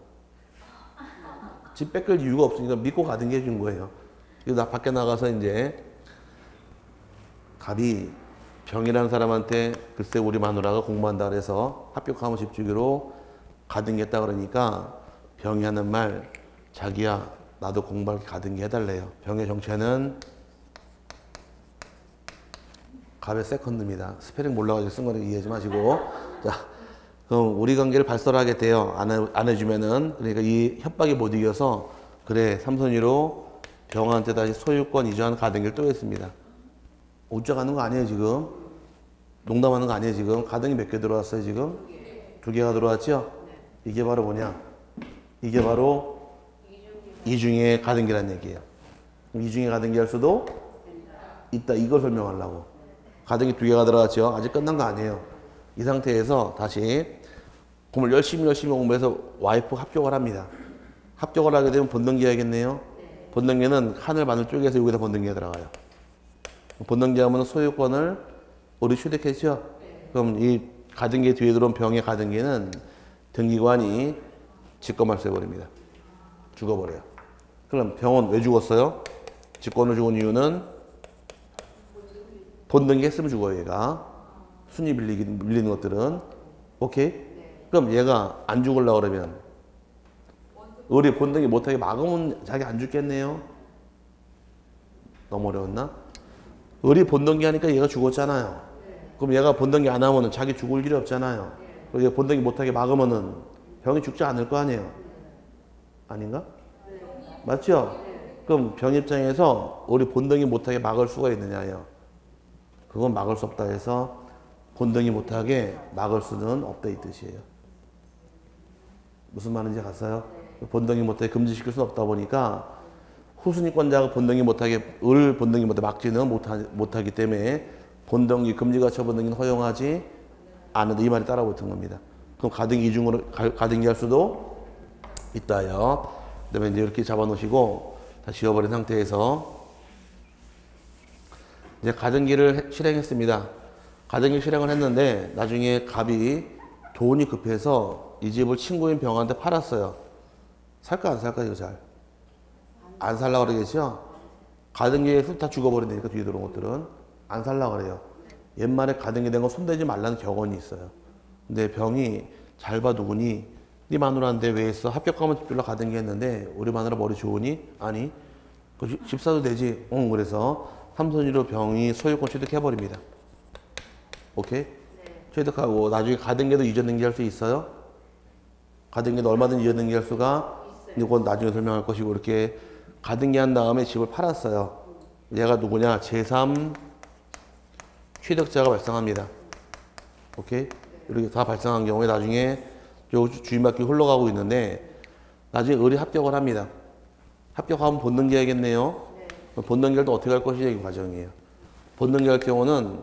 집 뺏길 이유가 없으니까 믿고 가등기 해준 거예요. 그래서 나 밖에 나가서 이제 갑이 병이라는 사람한테 글쎄 우리 마누라가 공부한다 그래서 합격하면 집 주기로 가등기 했다 그러니까 병이 하는 말 자기야 나도 공부할 가등기 해달래요. 병의 정체는 갑의 세컨드입니다. 스페링 몰라가지고 쓴 거는 이해하지 마시고 자 그럼 우리 관계를 발설하게 돼요. 안 해주면은 그러니까 이 협박에 못 이겨서 그래 삼선이로 병한테 다시 소유권 이전 가등기를 또 했습니다. 웃자가는 거 아니에요 지금? 농담하는 거 아니에요 지금? 가등기 몇 개 들어왔어요 지금? 2개가 들어왔죠? 이게 바로 뭐냐? 이게 바로 이중의 가등기란 얘기예요. 이중의 가등기 할 수도 있다. 이걸 설명하려고. 가등기 2개가 들어갔죠? 아직 끝난 거 아니에요. 이 상태에서 다시 공부를 열심히 공부해서 와이프 합격을 합니다. 합격을 하게 되면 본등기 해야겠네요. 본등기는 하늘 마늘 쪼개서 여기다 본등기가 들어가요. 본등기 하면 소유권을 우리 취득했죠? 그럼 이 가등기 뒤에 들어온 병의 가등기는 등기관이 직권말소해버립니다. 죽어버려요. 그럼 병은 왜 죽었어요? 직권을 죽은 이유는 본등기 했으면 죽어요, 얘가. 순위 밀리는 것들은. 오케이? 그럼 얘가 안 죽으려고 그러면 을이 본등기 못하게 막으면 자기 안 죽겠네요. 너무 어려웠나? 을이 본등기 하니까 얘가 죽었잖아요. 그럼 얘가 본등기 안 하면은 자기 죽을 일이 없잖아요. 그리고 얘가 본등기 못하게 막으면은 병이 죽지 않을 거 아니에요. 아닌가? 맞죠? 그럼 병 입장에서 우리 본등이 못하게 막을 수가 있느냐요. 그건 막을 수 없다 해서 본등이 못하게 막을 수는 없다 이 뜻이에요. 무슨 말인지 갔어요? 본등이 못하게 금지시킬 수는 없다 보니까 후순위권자가 본등이 못하게 을 본등이 못하게 막지는 못하기 때문에 본등기 금지가 처분등기는 허용하지 않는다 이 말이 따라 붙은 겁니다. 그럼 가등기 이중으로 가등기 할 수도 있다요. 그다음에 이제 이렇게 잡아놓으시고 다 지워버린 상태에서 이제 가등기를 실행했습니다. 가등기 실행을 했는데 나중에 갑이 돈이 급해서 이 집을 친구인 병한테 팔았어요. 살까 안 살까 이거 잘? 안 살라 그러겠죠? 가등기에서 다 죽어버린다니까 뒤에 들어온 것들은 안 살라 그래요. 옛말에 가등기 된 거 손대지 말라는 격언이 있어요. 근데 병이 잘 봐 누구니? 네 마누라인데 왜 했어? 합격하면 집주려 가등기 했는데 우리 마누라 머리 좋으니? 아니. 그 집 사도 되지? 응. 그래서 삼손이로 병이 소유권 취득해버립니다. 오케이? 네. 취득하고 나중에 가등기도 이전 등기할 수 있어요? 가등기도 얼마든지 이전 등기할 수가 이건 나중에 설명할 것이고 이렇게 가등기한 다음에 집을 팔았어요. 얘가 누구냐? 제3 취득자가 발생합니다. 오케이? 이렇게 다 발생한 경우에 나중에 요 주인밖에 흘러가고 있는데 나중에 을이 합격을 합니다. 합격하면 본등기 해야겠네요. 네. 본등기를 또 어떻게 할 것이냐 이 과정이에요. 본등기 할 경우는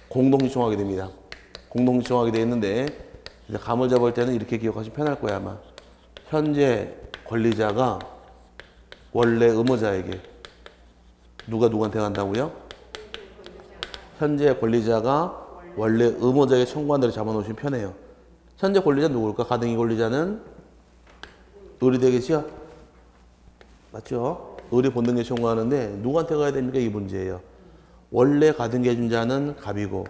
공동시청하게 됩니다. 공동시청하게 되어 있는데 이제 감을 잡을 때는 이렇게 기억하시면 편할 거야 아마. 현재 권리자가 원래 의무자에게 누구한테 간다고요? 현재 권리자가 원래 의무자에게 청구한 대로 잡아놓으시면 편해요. 현재 권리자 누굴까? 가등기 권리자는 을이 되겠죠? 맞죠? 을이 본등기 청구하는데 누구한테 가야 됩니까? 이 문제예요. 원래 가등기 해준 자는 갑이고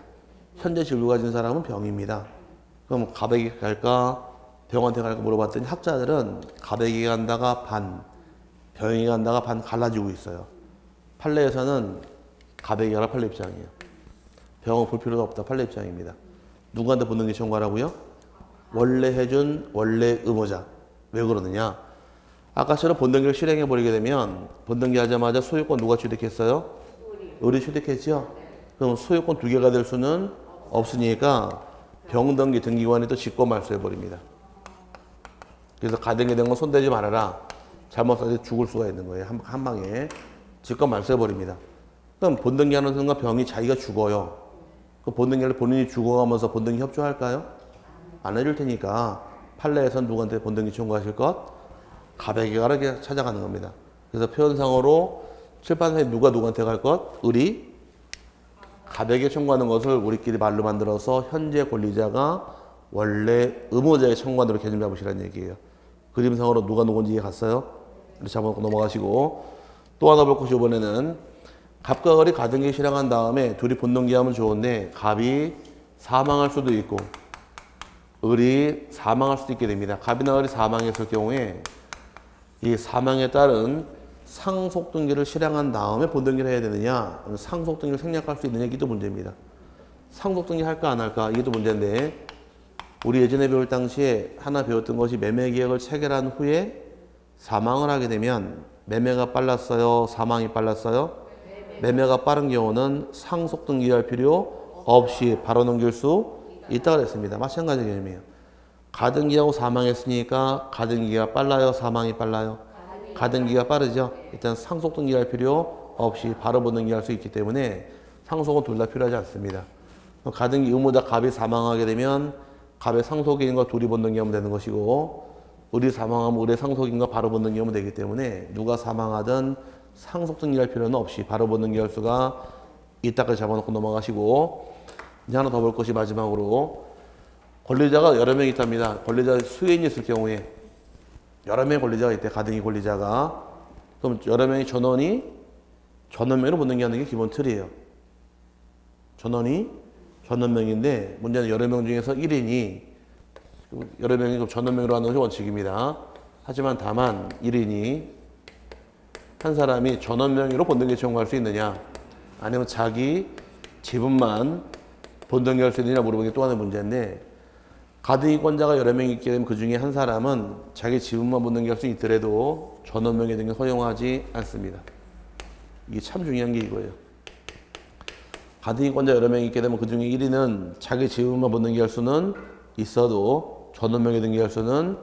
현재 집을 가진 사람은 병입니다. 그럼 갑에게 갈까? 병한테 갈까 물어봤더니 학자들은 갑에게 간다가 반, 병에게 간다가 반 갈라지고 있어요. 판례에서는 갑에게 가라 판례 입장이에요. 병은 볼 필요가 없다 판례 입장입니다. 누구한테 본등기 청구하라고요? 원래 해준 원래 의무자. 왜 그러느냐? 아까처럼 본등기를 실행해버리게 되면 본등기 하자마자 소유권 누가 취득했어요? 을이 취득했죠? 그럼 소유권 두 개가 될 수는 없으니까 병등기 등기관이 또 직권 말소해버립니다. 그래서 가등기 된 건 손대지 말아라. 잘못 사서 죽을 수가 있는 거예요. 한 방에 직권 말소해버립니다. 그럼 본등기 하는 순간 병이 자기가 죽어요. 그 본등기를 본인이 죽어가면서 본등기 협조할까요? 안 해줄 테니까 판례에선 누구한테 본등기 청구하실 것? 갑에게 가라 찾아가는 겁니다. 그래서 표현상으로 칠판에 누가 누구한테 갈 것? 을이 갑에게 청구하는 것을 우리끼리 말로 만들어서 현재 권리자가 원래 의무자에게 청구한 대로 개념 잡으시라는 얘기예요. 그림상으로 누가 누군지 이해 갔어요? 이렇게 잡아놓고 넘어가시고 또 하나 볼 것이 이번에는 갑과 을이 가등기 실행한 다음에 둘이 본등기하면 좋은데 갑이 사망할 수도 있고 을이 사망할 수도 있게 됩니다. 갑이나 을이 사망했을 경우에 이 사망에 따른 상속등기를 실행한 다음에 본등기를 해야 되느냐 상속등기를 생략할 수 있느냐 이게 또 문제입니다. 상속등기 할까 안 할까 이게 또 문제인데 우리 예전에 배울 당시에 하나 배웠던 것이 매매계약을 체결한 후에 사망을 하게 되면 매매가 빨랐어요? 사망이 빨랐어요? 매매가 빠른 경우는 상속등기할 필요 없이 바로 넘길 수 있다고 그랬습니다. 마찬가지 개념이에요. 가등기하고 사망했으니까 가등기가 빨라요? 사망이 빨라요? 가등기가 빠르죠? 일단 상속등기할 필요 없이 바로 본등기할 수 있기 때문에 상속은 둘 다 필요하지 않습니다. 가등기 의무자 갑이 사망하게 되면 갑의 상속인과 둘이 본등기하면 되는 것이고 을이 사망하면 을의 상속인과 바로 본등기하면 되기 때문에 누가 사망하든 상속등기할 필요는 없이 바로 본등기할 수가 이따까지 잡아놓고 넘어가시고 이제 하나 더 볼 것이 마지막으로 권리자가 여러 명 있답니다. 권리자 수인이 있을 경우에 여러 명의 권리자가 있대. 가등기 권리자가. 그럼 여러 명의 전원이 전원명으로 본등기하는 게 기본 틀이에요. 전원이 전원명인데 문제는 여러 명 중에서 1인이 여러 명이 전원명으로 하는 것이 원칙입니다. 하지만 다만 1인이 한 사람이 전원명의로 본등기 청구할 수 있느냐 아니면 자기 지분만 본등기 할 수 있느냐 물어보는 게 또 하나의 문제인데 가등기권자가 여러 명이 있게 되면 그 중에 한 사람은 자기 지분만 본등기 할 수 있더라도 전원명의 등기 허용하지 않습니다. 이게 참 중요한 게 이거예요. 가등기권자 여러 명이 있게 되면 그 중에 1위는 자기 지분만 본등기 할 수는 있어도 전원명의 등기할 수는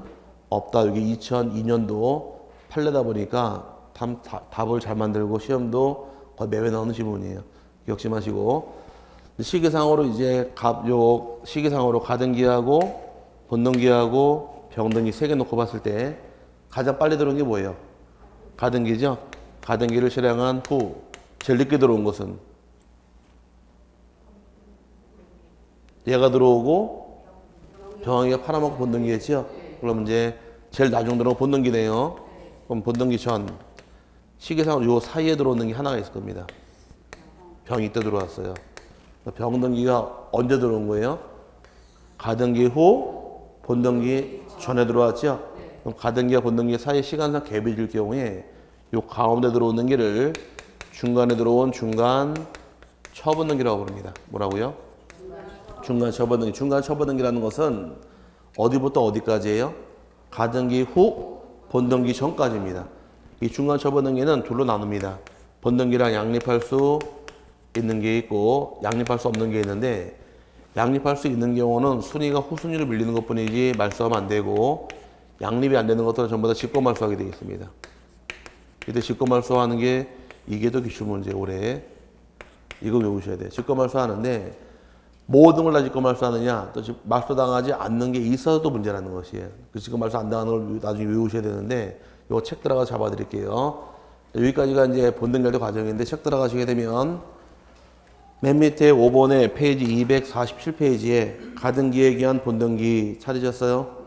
없다. 여기 2002년도 판례다 보니까 답을 잘 만들고 시험도 거의 매회 나오는 지문이에요. 기억지 마시고. 시기상으로 이제 시기상으로 가등기하고 본등기하고 병등기 3개 놓고 봤을 때 가장 빨리 들어온 게 뭐예요? 가등기죠. 가등기를 실행한 후 제일 늦게 들어온 것은 얘가 들어오고 병원이가 팔아먹고 본등기 했죠. 그럼 이제 제일 나중 들어온 본등기네요. 그럼 본등기 전 시기상으로 요 사이에 들어오는 게 하나가 있을 겁니다. 병이 이때 들어왔어요. 병등기가 언제 들어온 거예요? 가등기 후 본등기 전에 들어왔죠. 그럼 가등기와 본등기 사이 시간상 갭이 질 경우에 요 가운데 들어오는 기를 중간에 들어온 중간 처분등기라고 부릅니다. 뭐라고요? 중간 처분등기. 중간 처분등기라는 것은 어디부터 어디까지예요? 가등기 후 본등기 전까지입니다. 이 중간 처분등기는 둘로 나눕니다. 본등기랑 양립할 수 있는 게 있고 양립할 수 없는 게 있는데 양립할 수 있는 경우는 순위가 후순위로 밀리는 것뿐이지 말소하면 안 되고 양립이 안 되는 것들은 전부 다 직권말소하게 되어 있습니다. 이때 직권말소하는 게 이게 더 기출문제 올해 이거 외우셔야 돼요. 직권말소하는데 모든 걸 다 직권말소하느냐 또 말소당하지 않는 게 있어도 문제라는 것이에요. 그 직권말소 안 당하는 걸 나중에 외우셔야 되는데 이거 책 들어가 잡아드릴게요. 여기까지가 이제 본등결대 과정인데 책 들어가시게 되면 맨 밑에 5번에 페이지 247페이지에 가등기에 기한 본등기 찾으셨어요?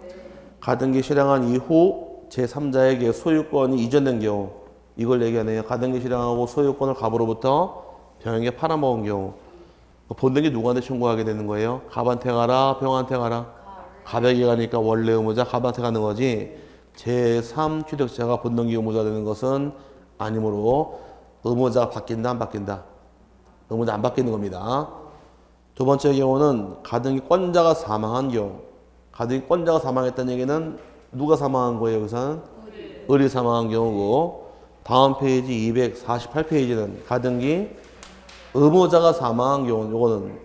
가등기 실행한 이후 제3자에게 소유권이 이전된 경우 이걸 얘기하네요. 가등기 실행하고 소유권을 갑으로부터 병에게 팔아먹은 경우 본등기 누구한테 청구하게 되는 거예요? 갑한테 가라? 병한테 가라? 갑에게 가니까 원래 의무자 갑한테 가는 거지 제3 취득자가 본등기 의무자 되는 것은 아니므로 의무자가 바뀐다 안 바뀐다? 의무자 안 바뀌는 겁니다. 두 번째 경우는 가등기권자가 사망한 경우 가등기권자가 사망했다는 얘기는 누가 사망한 거예요? 여기서는? 을이 사망한 경우고 다음 페이지 248페이지는 가등기 의무자가 사망한 경우는 요거는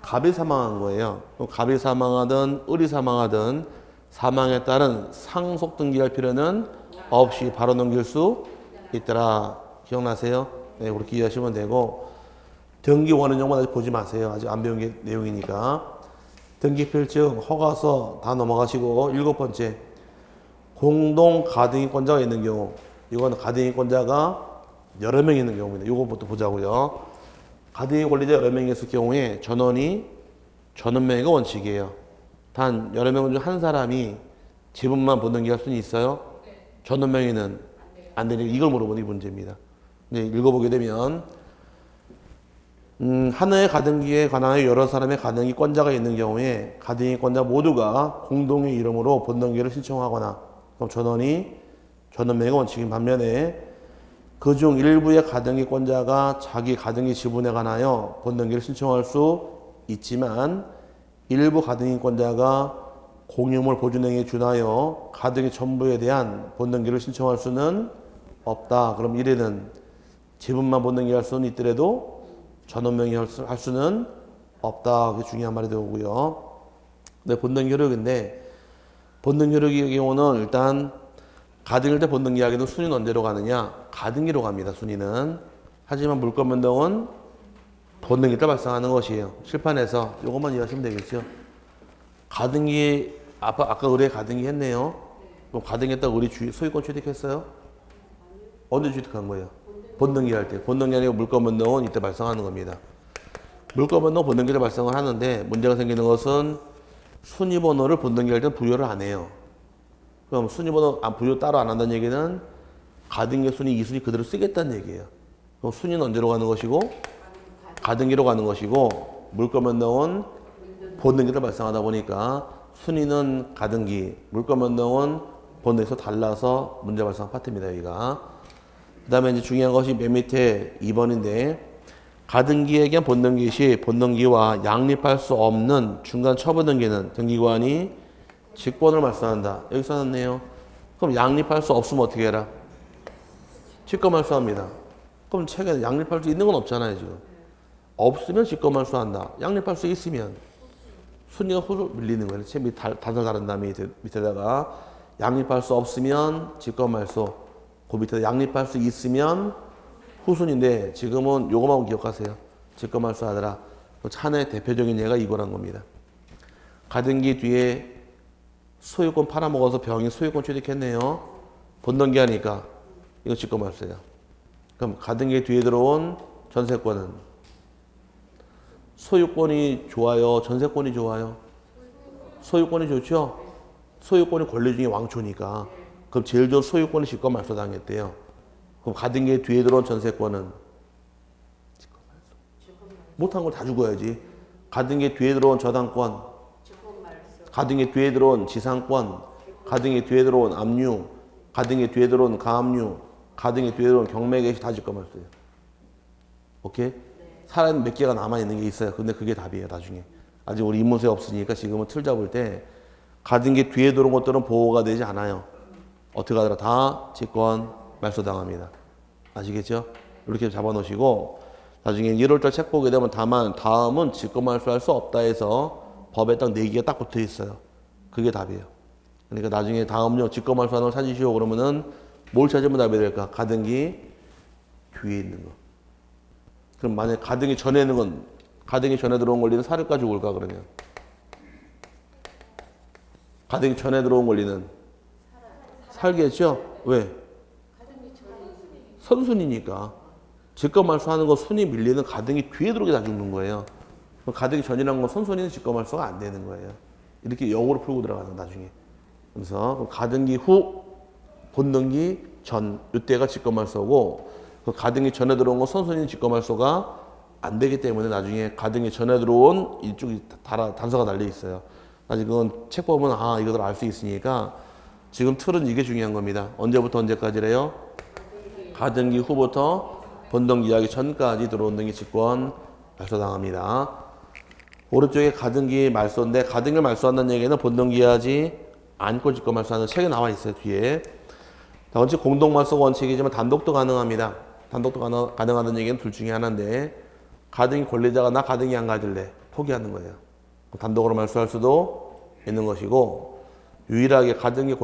갑이 사망한 거예요. 그럼 갑이 사망하든 을이 사망하든 사망에 따른 상속 등기할 필요는 없이 바로 넘길 수 있더라. 기억나세요? 네, 그렇게 이해하시면 되고 등기 원은 용만 아직 보지 마세요. 아직 안 배운 게 내용이니까. 등기필증, 허가서 다 넘어가시고 7번째 공동 가등기권자가 있는 경우 이건 가등기권자가 여러 명 있는 경우입니다. 이거부터 보자고요. 가등기 권리자 여러 명이 있을 경우에 전원명의가 원칙이에요. 단 여러 명 중 한 사람이 지분만 본등기 할 수는 있어요? 전원명의는 안 되니까 이걸 물어보는 게 문제입니다. 네, 읽어보게 되면 하나의 가등기에 관하여 여러 사람의 가등기권자가 있는 경우에 가등기권자 모두가 공동의 이름으로 본등기를 신청하거나 그럼 전원명의가 원칙인 반면에 그중 일부의 가등기권자가 자기 가등기 지분에 관하여 본등기를 신청할 수 있지만 일부 가등기권자가 공유물 보존행위에 준하여 가등기 전부에 대한 본등기를 신청할 수는 없다. 그럼 이래는 지분만 본등기 할 수는 있더라도 전원명의 할 수는 없다. 그게 중요한 말이 되고요. 네, 본등기 효력인데 본등기 효력의 경우는 일단 가등기일 때 본등기 하기는 순위는 언제로 가느냐? 가등기로 갑니다. 순위는. 하지만 물권 변동은 본등기 때 발생하는 것이에요. 칠판에서 이것만 이해하시면 되겠죠. 가등기 아까 의뢰 가등기 했네요. 그럼 가등기 했다가 의뢰 소유권 취득했어요? 언제 취득한 거예요? 본등기 할 때. 본등기 아니고 물권 변동은 이때 발생하는 겁니다. 물권 변동 본등기 때 발생을 하는데 문제가 생기는 것은 순위 번호를 본등기 할 때 부여를 안 해요. 그럼 순위번호 부여 따로 안 한다는 얘기는 가등기 순위, 2순위 그대로 쓰겠다는 얘기예요. 그럼 순위는 언제로 가는 것이고? 가등기로 가는 것이고 물권변동은 본등기를 발생하다 보니까 순위는 가등기, 물권변동은 본등기에서 달라서 문제 발생 파트입니다. 여기가. 그 다음에 이제 중요한 것이 맨 밑에 2번인데 가등기에 의한 본등기 시 본등기와 양립할 수 없는 중간 처분 등기는 등기관이 직권을 말소한다. 여기 써놨네요. 그럼 양립할 수 없으면 어떻게 해라? 직권 말소합니다. 그럼 책에 양립할 수 있는 건 없잖아요. 지금. 없으면 직권 말소한다. 양립할 수 있으면 순위가 후로 밀리는 거예요. 책 밑 단서 다른 다음에 밑에다가 양립할 수 없으면 직권 말소. 그 밑에 양립할 수 있으면 후순인데 지금은 요거만 기억하세요. 직권 말소하더라. 찬의 대표적인 예가 이거란 겁니다. 가등기 뒤에 소유권 팔아먹어서 병이 소유권 취득했네요. 본등기 하니까 이거 직권 말소예요. 그럼 가등기 뒤에 들어온 전세권은 소유권이 좋아요? 전세권이 좋아요? 소유권이 좋죠? 소유권이 권리 중에 왕초니까. 그럼 제일 좋은 소유권이 직권 말소 당했대요. 그럼 가등기 뒤에 들어온 전세권은 못한 걸 다 죽어야지. 가등기 뒤에 들어온 저당권, 가등기 뒤에 들어온 지상권, 가등기 뒤에 들어온 압류, 가등기 뒤에 들어온 가압류, 가등기 뒤에 들어온 경매개시 다 직권 말소예요. 오케이? 살아있는 몇 개가 남아있는 게 있어요. 근데 그게 답이에요. 나중에. 아직 우리 입문서에 없으니까 지금은 틀 잡을 때 가등기 뒤에 들어온 것들은 보호가 되지 않아요. 어떻게 하더라? 다 직권 말소당합니다. 아시겠죠? 이렇게 잡아놓으시고 나중에 1월달 책 보게 되면 다음은 직권 말소할 수 없다 해서 법에 딱 4개가 딱 붙어 있어요. 그게 답이에요. 그러니까 나중에 다음요 직권 말소하는 걸 찾으시오 그러면은 뭘 찾으면 답이 될까? 가등기 뒤에 있는 거. 그럼 만약에 가등기 전에 있는 건 가등기 전에 들어온 권리는 살을까 죽을까 그러면 가등기 전에 들어온 권리는 살겠죠? 왜? 선순위니까. 직권 말소하는 거 순위 밀리는 가등기 뒤에 들어오게 다 죽는 거예요. 가등기 전이라는 건 선순위는 직권 말소가 안 되는 거예요. 이렇게 역으로 풀고 들어가는 나중에. 그래서 가등기 후, 본등기 전 이때가 직권 말소고 그 가등기 전에 들어온 건 선순위는 직권 말소가 안 되기 때문에 나중에 가등기 전에 들어온 이쪽이 단서가 달려 있어요. 나중에 그건 책 보면 이거들 알 수 있으니까 지금 틀은 이게 중요한 겁니다. 언제부터 언제까지래요? 가등기 후부터 본등기 하기 전까지 들어온 등기 직권 말소당합니다. 오른쪽에 가등기 말소인데 가등기를 말소한다는 얘기는 본등기 하지 않고 직권 말소하는 책에 나와 있어요. 뒤에. 원칙 공동 말소가 원칙이지만 단독도 가능합니다. 단독도 가능하다는 얘기는 둘 중에 하나인데 가등기 권리자가 나 가등기 안 가질래 포기하는 거예요. 단독으로 말소할 수도 있는 것이고 유일하게 가등기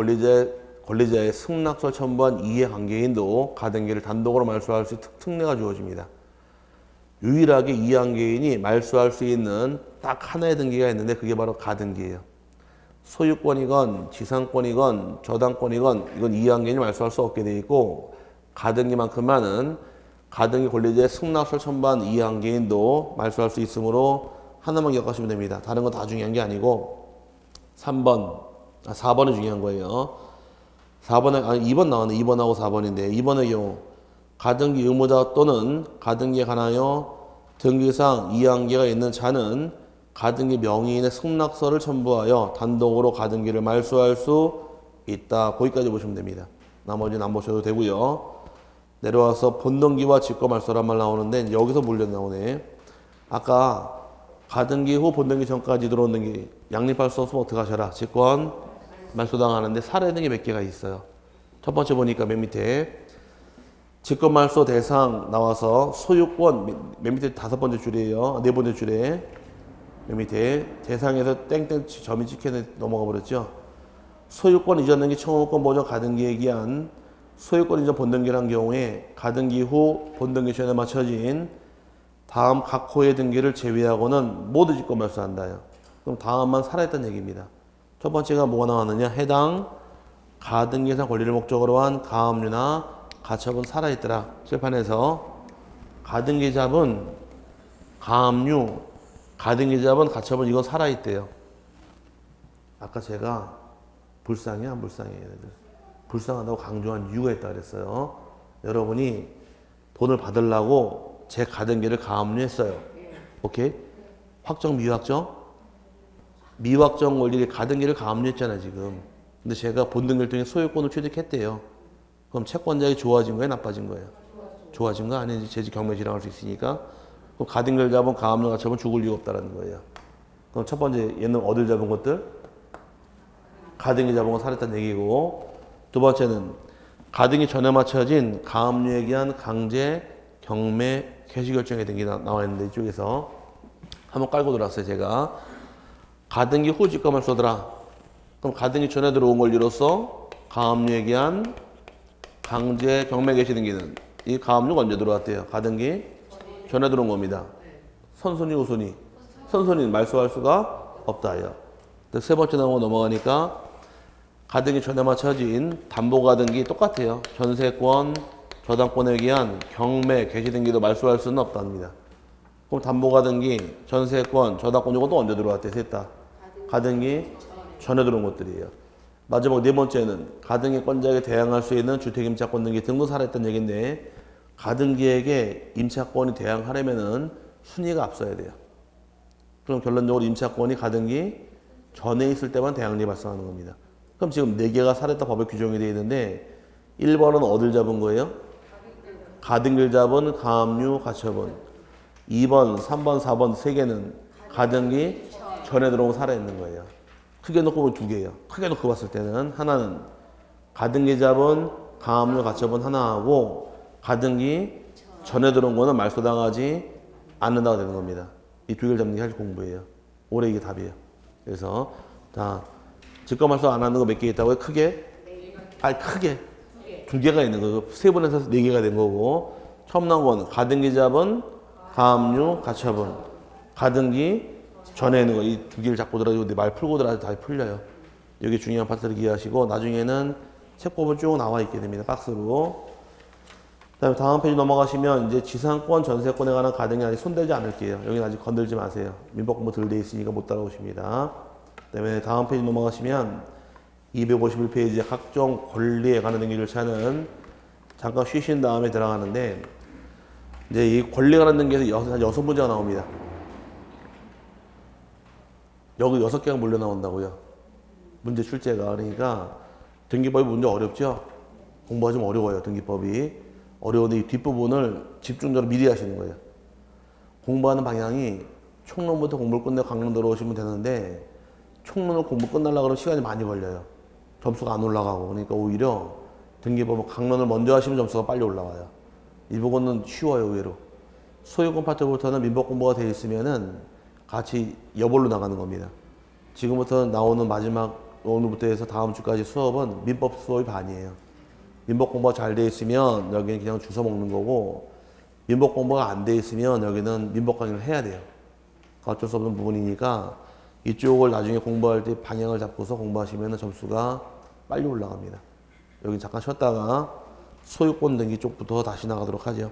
권리자의 승낙서 첨부한 이해관계인도 가등기를 단독으로 말소할 수 있는 특례가 주어집니다. 유일하게 이해관계인이 말소할 수 있는 딱 하나의 등기가 있는데 그게 바로 가등기예요. 소유권이건 지상권이건 저당권이건 이건 이해관계인이 말소할 수 없게 돼 있고 가등기만큼만은 가등기 권리자의 승낙서를 첨부한 이해관계인도 말소할 수 있으므로 하나만 기억하시면 됩니다. 다른 건 다 중요한 게 아니고 4번이 중요한 거예요. 2번 나왔네. 2번하고 4번인데 2번의 경우 가등기 의무자 또는 가등기에 관하여 등기상 이해관계가 있는 자는 가등기 명의인의 승낙서를 첨부하여 단독으로 가등기를 말소할 수 있다. 거기까지 보시면 됩니다. 나머지는 안 보셔도 되고요. 내려와서 본등기와 직권 말소란 말 나오는데 여기서 물려 나오네. 아까 가등기 후 본등기 전까지 들어온 등기 양립할 수 없으면 어떻게 하셔라? 직권 말소당하는데 사례 등기 몇 개가 있어요. 첫 번째 보니까 맨 밑에 직권 말소 대상 나와서 소유권 맨 밑에 5번째 줄이에요. 4번째 줄에 맨 밑에 대상에서 땡땡 점이 찍혀 넘어가 버렸죠. 소유권 이전 등기 청구권 보전 가등기에 기한 소유권 이전 본등기란 경우에 가등기 후 본등기 전에 맞춰진 다음 각 호의 등기를 제외하고는 모두 직권 말소한다요. 그럼 다음만 살아있다는 얘기입니다. 첫 번째가 뭐가 나왔느냐? 해당 가등기상 권리를 목적으로 한 가압류나 가처분 살아있더라. 칠판에서 가등기잡은 가압류, 가등기잡은 가처분 이건 살아있대요. 아까 제가 불쌍해 안 불쌍해? 불쌍하다고 강조한 이유가 있다 그랬어요. 여러분이 돈을 받으려고 제 가등기를 가압류했어요. 오케이? 확정, 미확정? 미확정 권리의 가등기를 가압류했잖아요, 지금. 근데 제가 본등결정에 소유권을 취득했대요. 그럼 채권자가 좋아진 거예요, 나빠진 거예요? 좋아진 거 아니지. 재직 경매 실행할 수 있으니까. 그럼 가등기를 잡은 가압류 가처분 죽을 이유가 없다는 거예요. 그럼 첫 번째 얘는 어딜 잡은 것들? 가등기 잡은 거 살했다는 얘기고, 두 번째는 가등기 전에 맞춰진 가압류에 의한 강제 경매 개시 결정의 등기 나와 있는데 이쪽에서 한번 깔고 들어왔어요. 제가 가등기 후 직감을 쏘더라. 그럼 가등기 전에 들어온 권리로서 가압류에 의한 강제 경매 개시 등기는 이 가압류가 언제 들어왔대요? 가등기 전에 들어온 겁니다. 선순위 우순위? 선순위는 말소할 수가 없다. 세 번째 나오고 넘어가니까 가등기 전에 맞춰진 담보가등기 똑같아요. 전세권, 저당권에 의한 경매, 개시 등기도 말소할 수는 없답니다. 그럼 담보가등기, 전세권, 저당권 이것도 언제 들어왔대? 셋 다. 가등기 전에 들어온 것들이에요. 마지막 네 번째는 가등기 권자에게 대항할 수 있는 주택임차권 등기 등도 살아있다는 얘기인데 가등기에게 임차권이 대항하려면은 순위가 앞서야 돼요. 그럼 결론적으로 임차권이 가등기 전에 있을 때만 대항력이 발생하는 겁니다. 그럼 지금 4개가 살했다 법에 규정이 되어 있는데 1번은 어딜 잡은 거예요? 가등기를 잡은 가압류 가처분. 2번, 3번, 4번 3개는 가등기 전에 들어온 살아있는 거예요. 크게 놓고 보면 2개예요. 크게 놓고 봤을 때는 하나는 가등기 잡은 가압류 가처분 하나하고 가등기 전에 들어온 거는 말소당하지 않는다고 되는 겁니다. 이 2개를 잡는 게 사실 공부예요. 올해 이게 답이에요. 그래서 자 직권말소 안 하는 거 몇 개 있다고요? 크게? 아니 크게 2개가 있는 거고 3번에서 4개가 된 거고 처음 나온 건 가등기 잡은 가압류 가처분 가등기 전에 있는 거 이 2개를 잡고 들어가지고 말 풀고 들어가서 다 풀려요. 여기 중요한 파트를 기억하시고 나중에는 책법은 쭉 나와 있게 됩니다. 박스로. 그다음에 다음 페이지 넘어가시면 이제 지상권, 전세권에 관한 가등기 아직 손대지 않을게요. 여기는 아직 건들지 마세요. 민법 공부 덜 돼 있으니까 못 따라오십니다. 그다음에 다음 페이지 넘어가시면 251페이지에 각종 권리에 관한 등기 절차는 잠깐 쉬신 다음에 들어가는데 이제 이 권리에 관한 등기에서 한 6문제가 나옵니다. 여기 6개가 몰려 나온다고요. 문제 출제가. 그러니까 등기법이 문제 어렵죠? 공부가 좀 어려워요. 등기법이. 어려운데 이 뒷부분을 집중적으로 미리 하시는 거예요. 공부하는 방향이 총론부터 공부를 끝내고 강론 들어오시면 되는데 총론을 공부 끝나려고 그러면 시간이 많이 걸려요. 점수가 안 올라가고. 그러니까 오히려 등기법은 강론을 먼저 하시면 점수가 빨리 올라와요. 이 부분은 쉬워요, 의외로. 소유권 파트부터는 민법 공부가 되어 있으면은 같이 여벌로 나가는 겁니다. 지금부터 나오는 마지막 오늘부터 해서 다음 주까지 수업은 민법 수업이 반이에요. 민법 공부가 잘 돼 있으면 여기는 그냥 주워 먹는 거고 민법 공부가 안 돼 있으면 여기는 민법 강의를 해야 돼요. 어쩔 수 없는 부분이니까 이쪽을 나중에 공부할 때 방향을 잡고서 공부하시면 점수가 빨리 올라갑니다. 여기 잠깐 쉬었다가 소유권 등기 쪽부터 다시 나가도록 하죠.